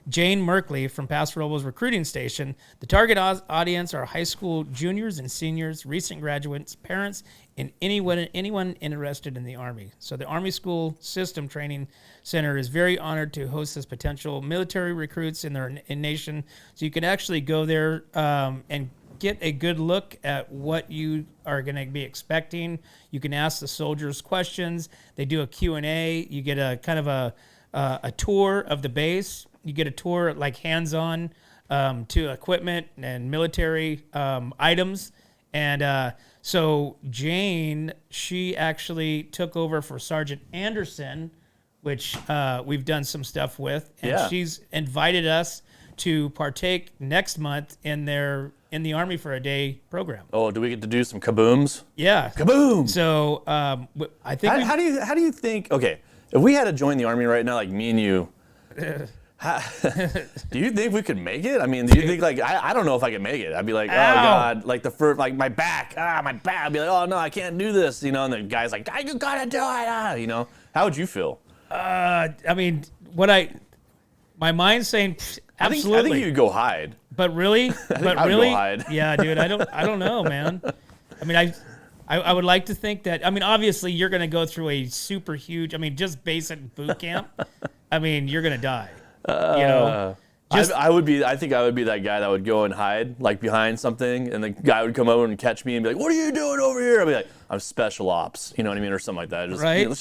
A: Jane Merkley from Paso Robles Recruiting Station. The target audience are high school juniors and seniors, recent graduates, parents, and anyone interested in the Army. So the Army School System Training Center is very honored to host this potential military recruits in their nation. So you can actually go there and get a good look at what you are going to be expecting. You can ask the soldiers questions. They do a Q&A. You get a kind of a tour of the base. You get a tour, like hands-on to equipment and military items. And so Jane, she actually took over for Sergeant Anderson, which we've done some stuff with. And she's invited us to partake next month in the Army for a Day program.
B: Oh, do we get to do some kabooms?
A: Yeah.
B: Kaboom!
A: So I think
B: How do you think? Okay, if we had to join the Army right now, like me and you, do you think we could make it? I mean, do you think like I don't know if I could make it. I'd be like, oh God, like the first, like my back. I'd be like, oh no, I can't do this, you know. And the guy's like, you gotta do it, you know. How would you feel?
A: I mean, my mind's saying absolutely.
B: I think you'd go hide.
A: But really,
B: I would go hide.
A: Yeah, dude, I don't know, man. I mean, I would like to think that. I mean, obviously, you're going to go through a super huge. I mean, just basic boot camp. I mean, you're going to die. You know,
B: I think I would be that guy that would go and hide like behind something, and the guy would come over and catch me and be like, "What are you doing over here?" I'd be like, "I'm special ops," you know what I mean, or something like that. Just,
A: right?
B: You know,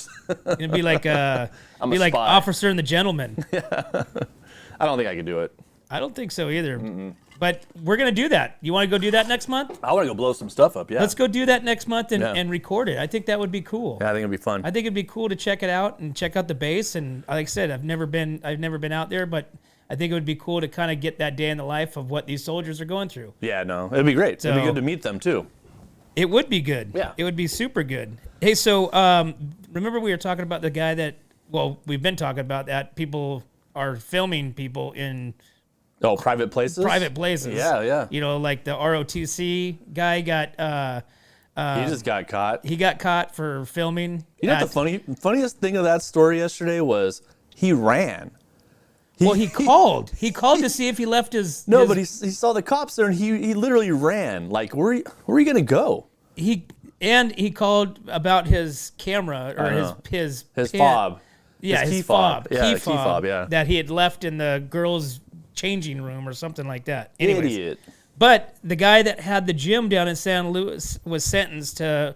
A: It'd be like
B: I'm a
A: like
B: spy.
A: Officer and the Gentleman.
B: I don't think I could do it.
A: I don't think so either. But we're going to do that. You want to go do that next month?
B: I want to go blow some stuff up. Yeah.
A: Let's go do that next month and record it. I think that would be cool.
B: Yeah, I think it'd be fun.
A: I think it'd be cool to check it out and check out the base. And like I said, I've never been out there, but I think it would be cool to kind of get that day in the life of what these soldiers are going through.
B: Yeah, no, it'd be great. It'd be good to meet them too.
A: It would be good.
B: Yeah.
A: It would be super good. Hey, so remember we were talking about the guy that, well, we've been talking about that. People are filming people in
B: private places?
A: private places.
B: Yeah, yeah.
A: You know, like the ROTC guy got...
B: he just got caught.
A: he got caught for filming.
B: You know what the funniest thing of that story yesterday was he ran.
A: Well, he called. He called to see if he left his...
B: No,
A: his,
B: but he saw the cops there and he literally ran. Like, where are you going to go?
A: He called about his camera or his
B: His
A: pin.
B: fob.
A: Yeah,
B: His
A: his
B: key fob.
A: fob.
B: Yeah,
A: Key
B: key
A: fob,
B: fob, yeah.
A: that he had left in the girls' changing room or something like that. Anyways,
B: Idiot.
A: but the guy that had the gym down in San Luis was sentenced to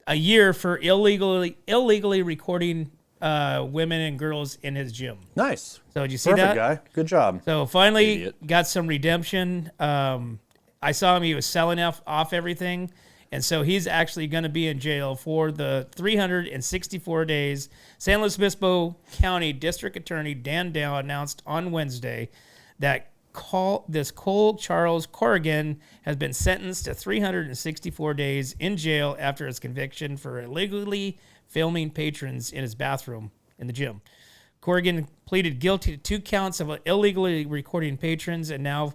A: a year for illegally recording women and girls in his gym.
B: Nice.
A: So did you see
B: Perfect
A: that?
B: guy. Good job.
A: So finally
B: Idiot.
A: got some redemption. I saw him; he was selling off everything. And so he's actually going to be in jail for the 364 days. San Luis Obispo County District Attorney Dan Dow announced on Wednesday that Cole Charles Corrigan has been sentenced to 364 days in jail after his conviction for illegally filming patrons in his bathroom in the gym. Corrigan pleaded guilty to 2 counts of illegally recording patrons and now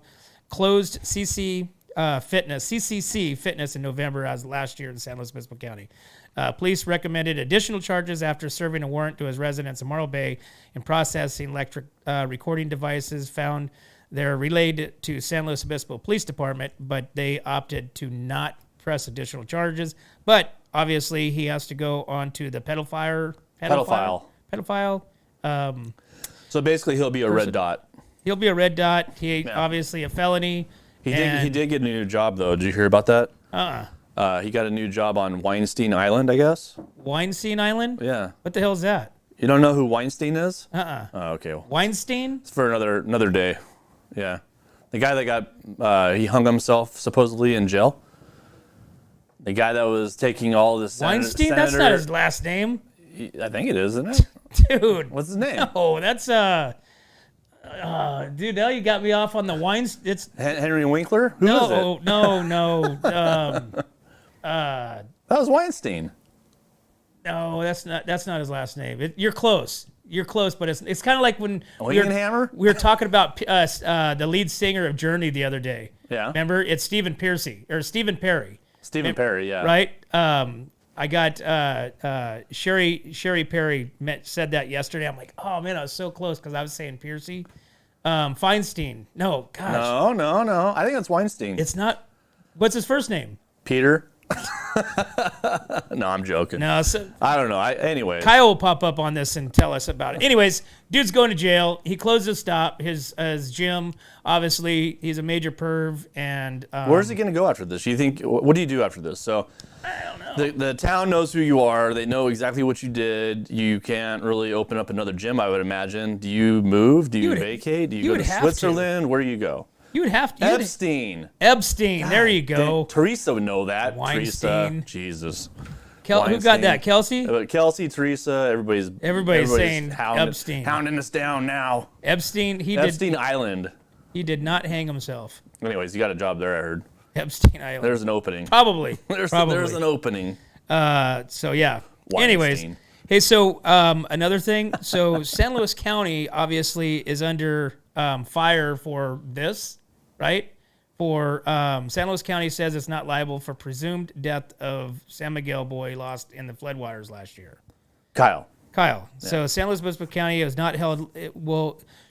A: closed CCC Fitness in November as last year in San Luis Obispo County. Police recommended additional charges after serving a warrant to his residence in Morro Bay and processing electric recording devices found they're relayed to San Luis Obispo Police Department, but they opted to not press additional charges. But obviously he has to go on to the pedophile.
B: So basically he'll be a red dot.
A: He'll be a red dot. Obviously a felony.
B: He did get a new job, though. Did you hear about that? He got a new job on Weinstein Island, I guess.
A: Weinstein Island?
B: Yeah.
A: What the hell is that?
B: You don't know who Weinstein is?
A: Oh,
B: okay. Well,
A: Weinstein?
B: it's for another day. Yeah. The guy that he hung himself supposedly in jail. The guy that was taking all this
A: Weinstein? That's not his last name.
B: I think it is, isn't it?
A: Dude.
B: What's his name?
A: Oh, that's dude, now you got me off on the Weinstein. It's
B: Henry Winkler? Who is it?
A: No.
B: That was Weinstein.
A: No, that's not his last name. You're close. You're close, but it's kind of like when we were talking about the lead singer of Journey the other day.
B: Yeah.
A: Remember? It's Stephen Perry.
B: Stephen Perry, yeah.
A: Right? I got Sherry Perry said that yesterday. I'm like, oh man, I was so close because I was saying Piercy. Feinstein. No, gosh.
B: No. I think that's Weinstein.
A: It's not. What's his first name?
B: Peter. No, I'm joking.
A: No, so
B: I don't know. Anyways.
A: Kyle will pop up on this and tell us about it. Anyways, dude's going to jail. He closed his his gym. Obviously, he's a major perv. And
B: where's he going to go after this? You think? What do you do after this? So,
A: I don't know.
B: The town knows who you are. They know exactly what you did. You can't really open up another gym, I would imagine. Do you move? Do you vacate? Do you go to Switzerland? Where do you go?
A: You would have to.
B: Epstein.
A: Epstein. There you go.
B: Teresa would know that.
A: Weinstein.
B: Teresa. Jesus.
A: Who got that? Kelsey?
B: Kelsey, Teresa, everybody's
A: saying Epstein.
B: Hounding us down now.
A: Epstein.
B: Epstein Island.
A: He did not hang himself.
B: Anyways, you got a job there, I heard.
A: Epstein Island.
B: There's an opening.
A: Probably.
B: There's an opening.
A: So yeah.
B: Weinstein.
A: Anyways. Hey, so another thing. So San Luis County obviously is under fire for this, right? For San Luis County says it's not liable for presumed death of San Miguel boy lost in the floodwaters last year.
B: Kyle.
A: Yeah. So San Luis Obispo County is not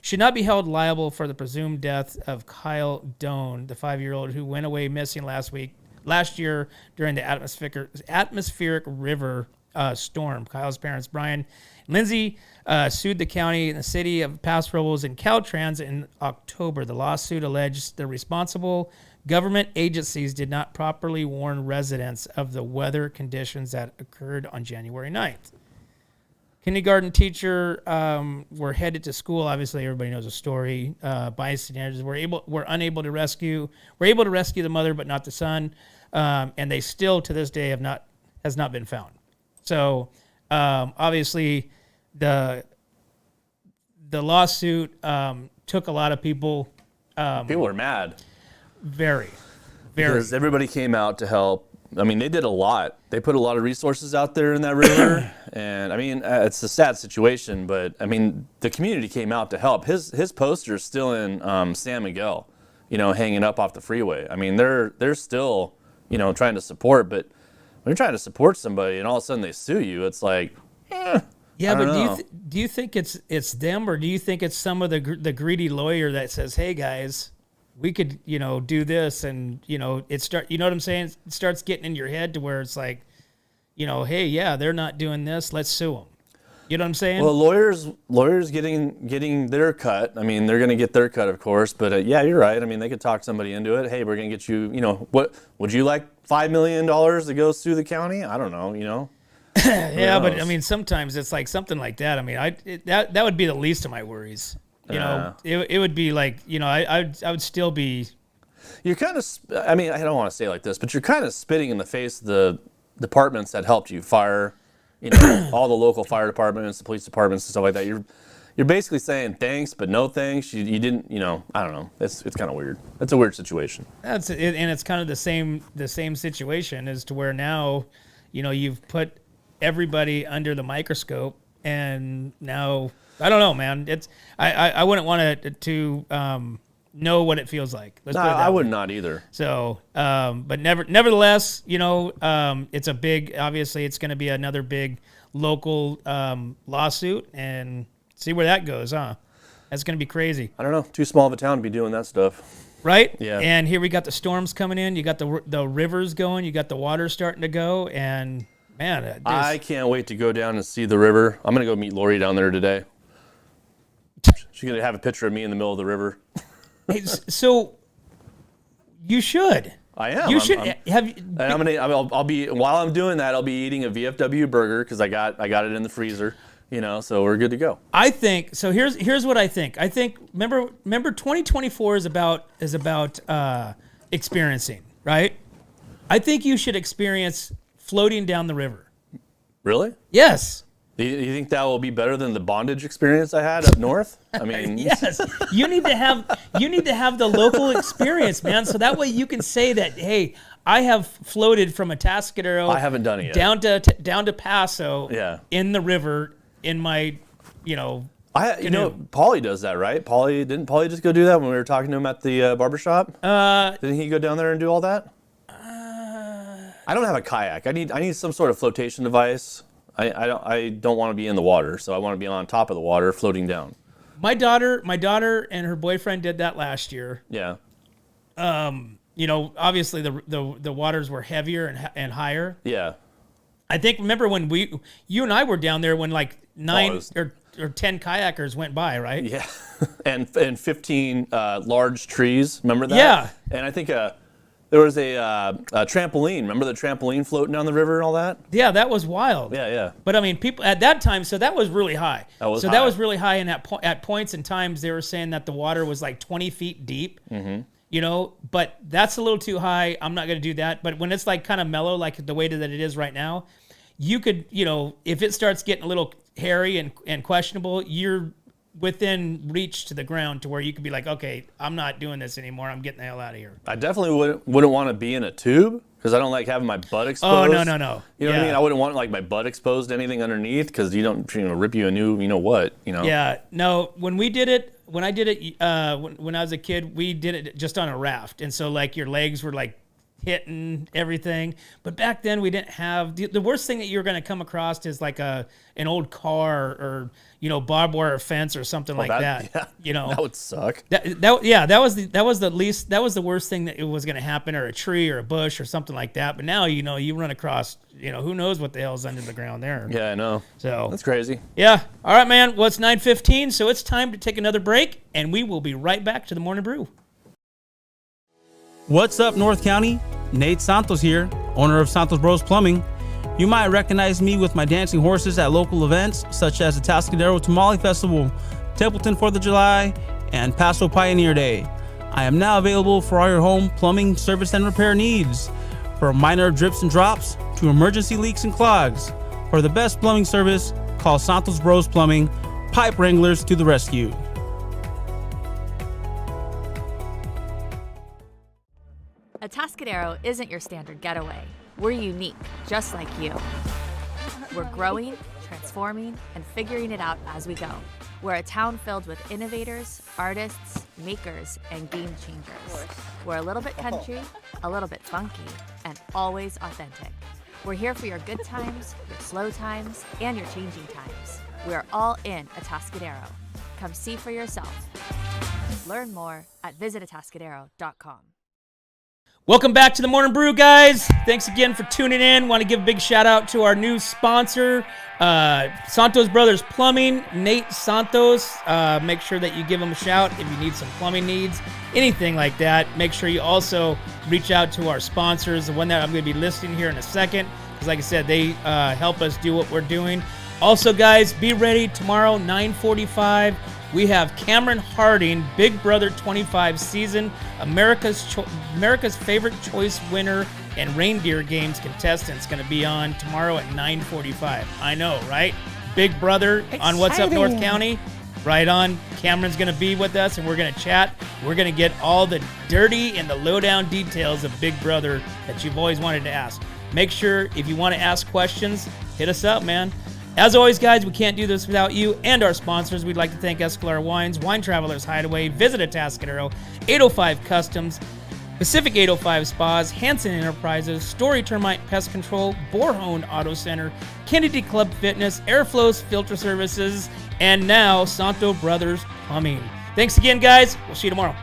A: should not be held liable for the presumed death of Kyle Doan, the 5-year-old who went away missing last year during the atmospheric river storm. Kyle's parents, Brian and Lindsay, sued the county and the city of Paso Robles and Caltrans in October. The lawsuit alleged the responsible government agencies did not properly warn residents of the weather conditions that occurred on January 9th. Kindergarten teacher were headed to school. Obviously, everybody knows the story. Bystanders were able to rescue the mother, but not the son, and they still to this day has not been found. So obviously, the lawsuit took a lot of people.
B: People are mad.
A: Very.
B: Because everybody came out to help I mean, they did a lot. They put a lot of resources out there in that river, and I mean, it's a sad situation, but I mean, the community came out to help. His poster's still in San Miguel, you know, hanging up off the freeway. I mean, they're still, you know, trying to support, but when you're trying to support somebody and all of a sudden they sue you, it's like,
A: Yeah,
B: I
A: but
B: don't know.
A: do you think it's them, or do you think it's some of the greedy lawyer that says, "Hey guys, we could, you know, do this," and you know, you know what I'm saying? It starts getting in your head to where it's like, you know, hey, yeah, they're not doing this, let's sue them. You know what I'm saying?
B: Well, lawyers getting their cut. I mean, they're going to get their cut, of course. But yeah, you're right. I mean, they could talk somebody into it. Hey, we're going to get you. You know, what would you like $5 million to go sue the county? I don't know. You know.
A: Yeah, but I mean, sometimes it's like something like that. I mean, that would be the least of my worries. You know, it would be like, you know, I would still be.
B: You're kind of. I mean, I don't want to say it like this, but you're kind of spitting in the face of the departments that helped you, fire. You know, all the local fire departments, the police departments, and stuff like that. You're basically saying thanks, but no thanks. You didn't. You know, I don't know. It's kind of weird. It's a weird situation.
A: That's it, and it's kind of the same situation as to where now, you know, you've put everybody under the microscope, and now I don't know, man. It's I wouldn't want to know what it feels like. Let's
B: No,
A: put it that
B: I would
A: way.
B: not either.
A: So, but nevertheless, you know, it's a big. Obviously, it's going to be another big local lawsuit, and see where that goes, huh? That's going to be crazy,
B: I don't know. Too small of a town to be doing that stuff.
A: right?
B: Yeah.
A: And here we got the storms coming in. You got the rivers going. You got the water starting to go, and man,
B: I can't wait to go down and see the river. I'm gonna go meet Lori down there today. She's gonna have a picture of me in the middle of the river.
A: Hey, so you should.
B: I am.
A: You should
B: I'm-
A: have.
B: And I'll be while I'm doing that, I'll be eating a VFW burger because I got it in the freezer. You know, so we're good to go.
A: I think so. Here's what I think. I think remember 2024 is about experiencing, right? I think you should experience floating down the river.
B: Really?
A: Yes.
B: Do you think that will be better than the bondage experience I had up north? I mean,
A: Yes. You need to have the local experience, man. So that way you can say that, hey, I have floated from Atascadero.
B: I haven't done it yet.
A: down to Paso.
B: Yeah.
A: In the river in my, you know.
B: Paulie does that, right? Didn't Paulie just go do that when we were talking to him at the barbershop? Didn't he go down there and do all that? I don't have a kayak. I need some sort of flotation device. I don't want to be in the water, so I want to be on top of the water, floating down.
A: My daughter and her boyfriend did that last year.
B: Yeah.
A: You know, obviously the waters were heavier and higher.
B: Yeah.
A: I think remember when you and I were down there when like 9
B: was-
A: or 10 kayakers went by, right?
B: Yeah. and 15 large trees. Remember that?
A: Yeah.
B: And I think there was a trampoline. Remember the trampoline floating down the river and all that?
A: Yeah, that was wild.
B: Yeah.
A: But I mean, people at that time, so that was really high.
B: That was
A: so
B: high.
A: that was really high, and at points and times they were saying that the water was like 20 feet deep. Mm-hmm. You know, but that's a little too high. I'm not going to do that. But when it's like kind of mellow, like the way that it is right now, you could, you know, if it starts getting a little hairy and questionable, you're within reach to the ground to where you could be like, okay, I'm not doing this anymore. I'm getting the hell out of here.
B: I definitely wouldn't want to be in a tube because I don't like having my butt exposed.
A: Oh, no.
B: You know what I
A: Yeah.
B: mean? I wouldn't want like my butt exposed to anything underneath because you don't rip you a new, you know what, you know?
A: Yeah, no. When I did it, when I was a kid, we did it just on a raft, and so like your legs were like hitting everything. But back then we didn't have the worst thing that you're going to come across is like an old car or you know barbed wire fence or something like that.
B: Yeah,
A: you know
B: that would suck.
A: that was the worst thing that it was going to happen, or a tree or a bush or something like that. But now you know you run across, you know, who knows what the hell's under the ground there.
B: Yeah, I know.
A: So
B: That's crazy.
A: yeah. All right, man. Well, it's 9:15, so it's time to take another break, and we will be right back to the Morning Brew.
G: What's up, North County? Nate Santos here, owner of Santos Bros Plumbing. You might recognize me with my dancing horses at local events such as the Atascadero Tamale Festival, Templeton 4th of July, and Paso Pioneer Day. I am now available for all your home plumbing service and repair needs, from minor drips and drops to emergency leaks and clogs. For the best plumbing service, call Santos Bros Plumbing, pipe wranglers to the rescue.
H: Atascadero isn't your standard getaway. We're unique, just like you. We're growing, transforming, and figuring it out as we go. We're a town filled with innovators, artists, makers, and game changers. We're a little bit country, a little bit funky, and always authentic. We're here for your good times, your slow times, and your changing times. We are all in Atascadero. Come see for yourself. Learn more at visitatascadero.com.
A: Welcome back to the Morning Brew, guys. Thanks again for tuning in. Want to give a big shout out to our new sponsor, Santos Brothers Plumbing, Nate Santos. Make sure that you give him a shout if you need some plumbing needs, anything like that. Make sure you also reach out to our sponsors, the one that I'm going to be listing here in a second, because like I said, they help us do what we're doing. Also, guys, be ready tomorrow, 9:45. We have Cameron Harding, Big Brother 25 season, America's favorite choice winner and reindeer games contestants, going to be on tomorrow at 9:45. I know, right? Big Brother on What's Up North County. Right on. Cameron's going to be with us, and we're going to chat. We're going to get all the dirty and the lowdown details of Big Brother that you've always wanted to ask. Make sure, if you want to ask questions, hit us up, man. As always, guys, we can't do this without you and our sponsors. We'd like to thank Escalar Wines, Wine Travelers Hideaway, Visit Atascadero, 805 Customs, Pacific 805 Spas, Hanson Enterprises, Story Termite Pest Control, Borhone Auto Center, Kennedy Club Fitness, Airflows Filter Services, and now Santo Brothers Plumbing. Thanks again, guys. We'll see you tomorrow.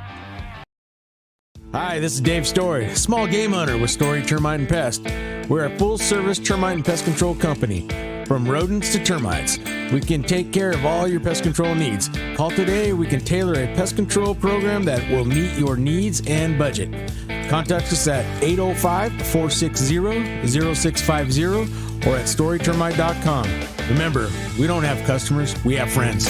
D: Hi, this is Dave Story, small game hunter with Story Termite and Pest. We're a full-service termite and pest control company. From rodents to termites, we can take care of all your pest control needs. Call today, we can tailor a pest control program that will meet your needs and budget. Contact us at 805-460-0650 or at storytermite.com. Remember, we don't have customers, we have friends.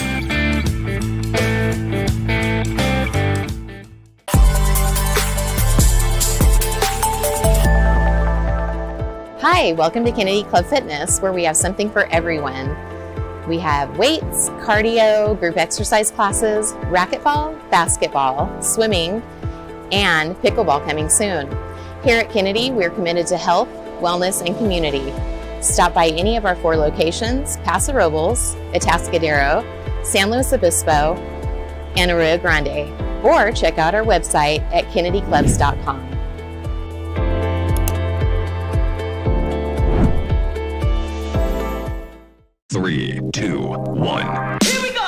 F: Hi, welcome to Kennedy Club Fitness, where we have something for everyone. We have weights, cardio, group exercise classes, racquetball, basketball, swimming, and pickleball coming soon. Here at Kennedy, we're committed to health, wellness, and community. Stop by any of our 4 locations, Paso Robles, Atascadero, San Luis Obispo, and Arroyo Grande, or check out our website at kennedyclubs.com.
C: 3, 2, 1.
A: Here we go!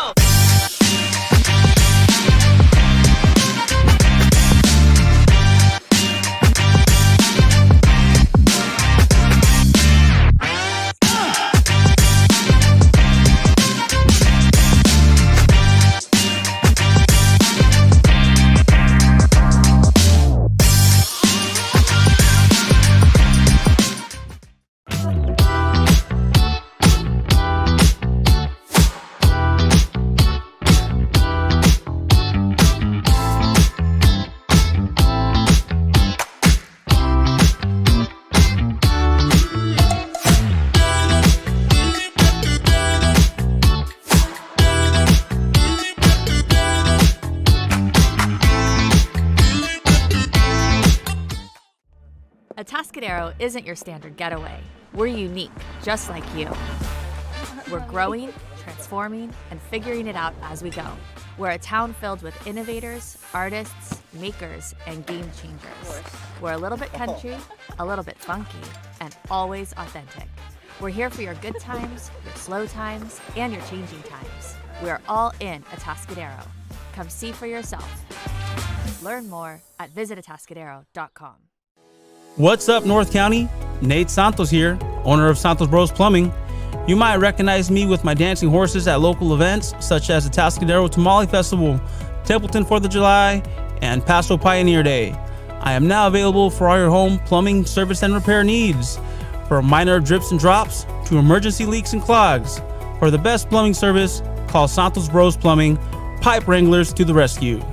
H: Atascadero isn't your standard getaway. We're unique, just like you. We're growing, transforming, and figuring it out as we go. We're a town filled with innovators, artists, makers, and game changers. We're a little bit country, a little bit funky, and always authentic. We're here for your good times, your slow times, and your changing times. We are all in Atascadero. Come see for yourself. Learn more at visitatascadero.com.
G: What's up, North County? Nate Santos here, owner of Santos Bros Plumbing. You might recognize me with my dancing horses at local events such as the Atascadero Tamale Festival, Templeton 4th of July, and Paso Pioneer Day. I am now available for all your home plumbing service and repair needs, from minor drips and drops to emergency leaks and clogs. For the best plumbing service, call Santos Bros Plumbing, pipe wranglers to the rescue.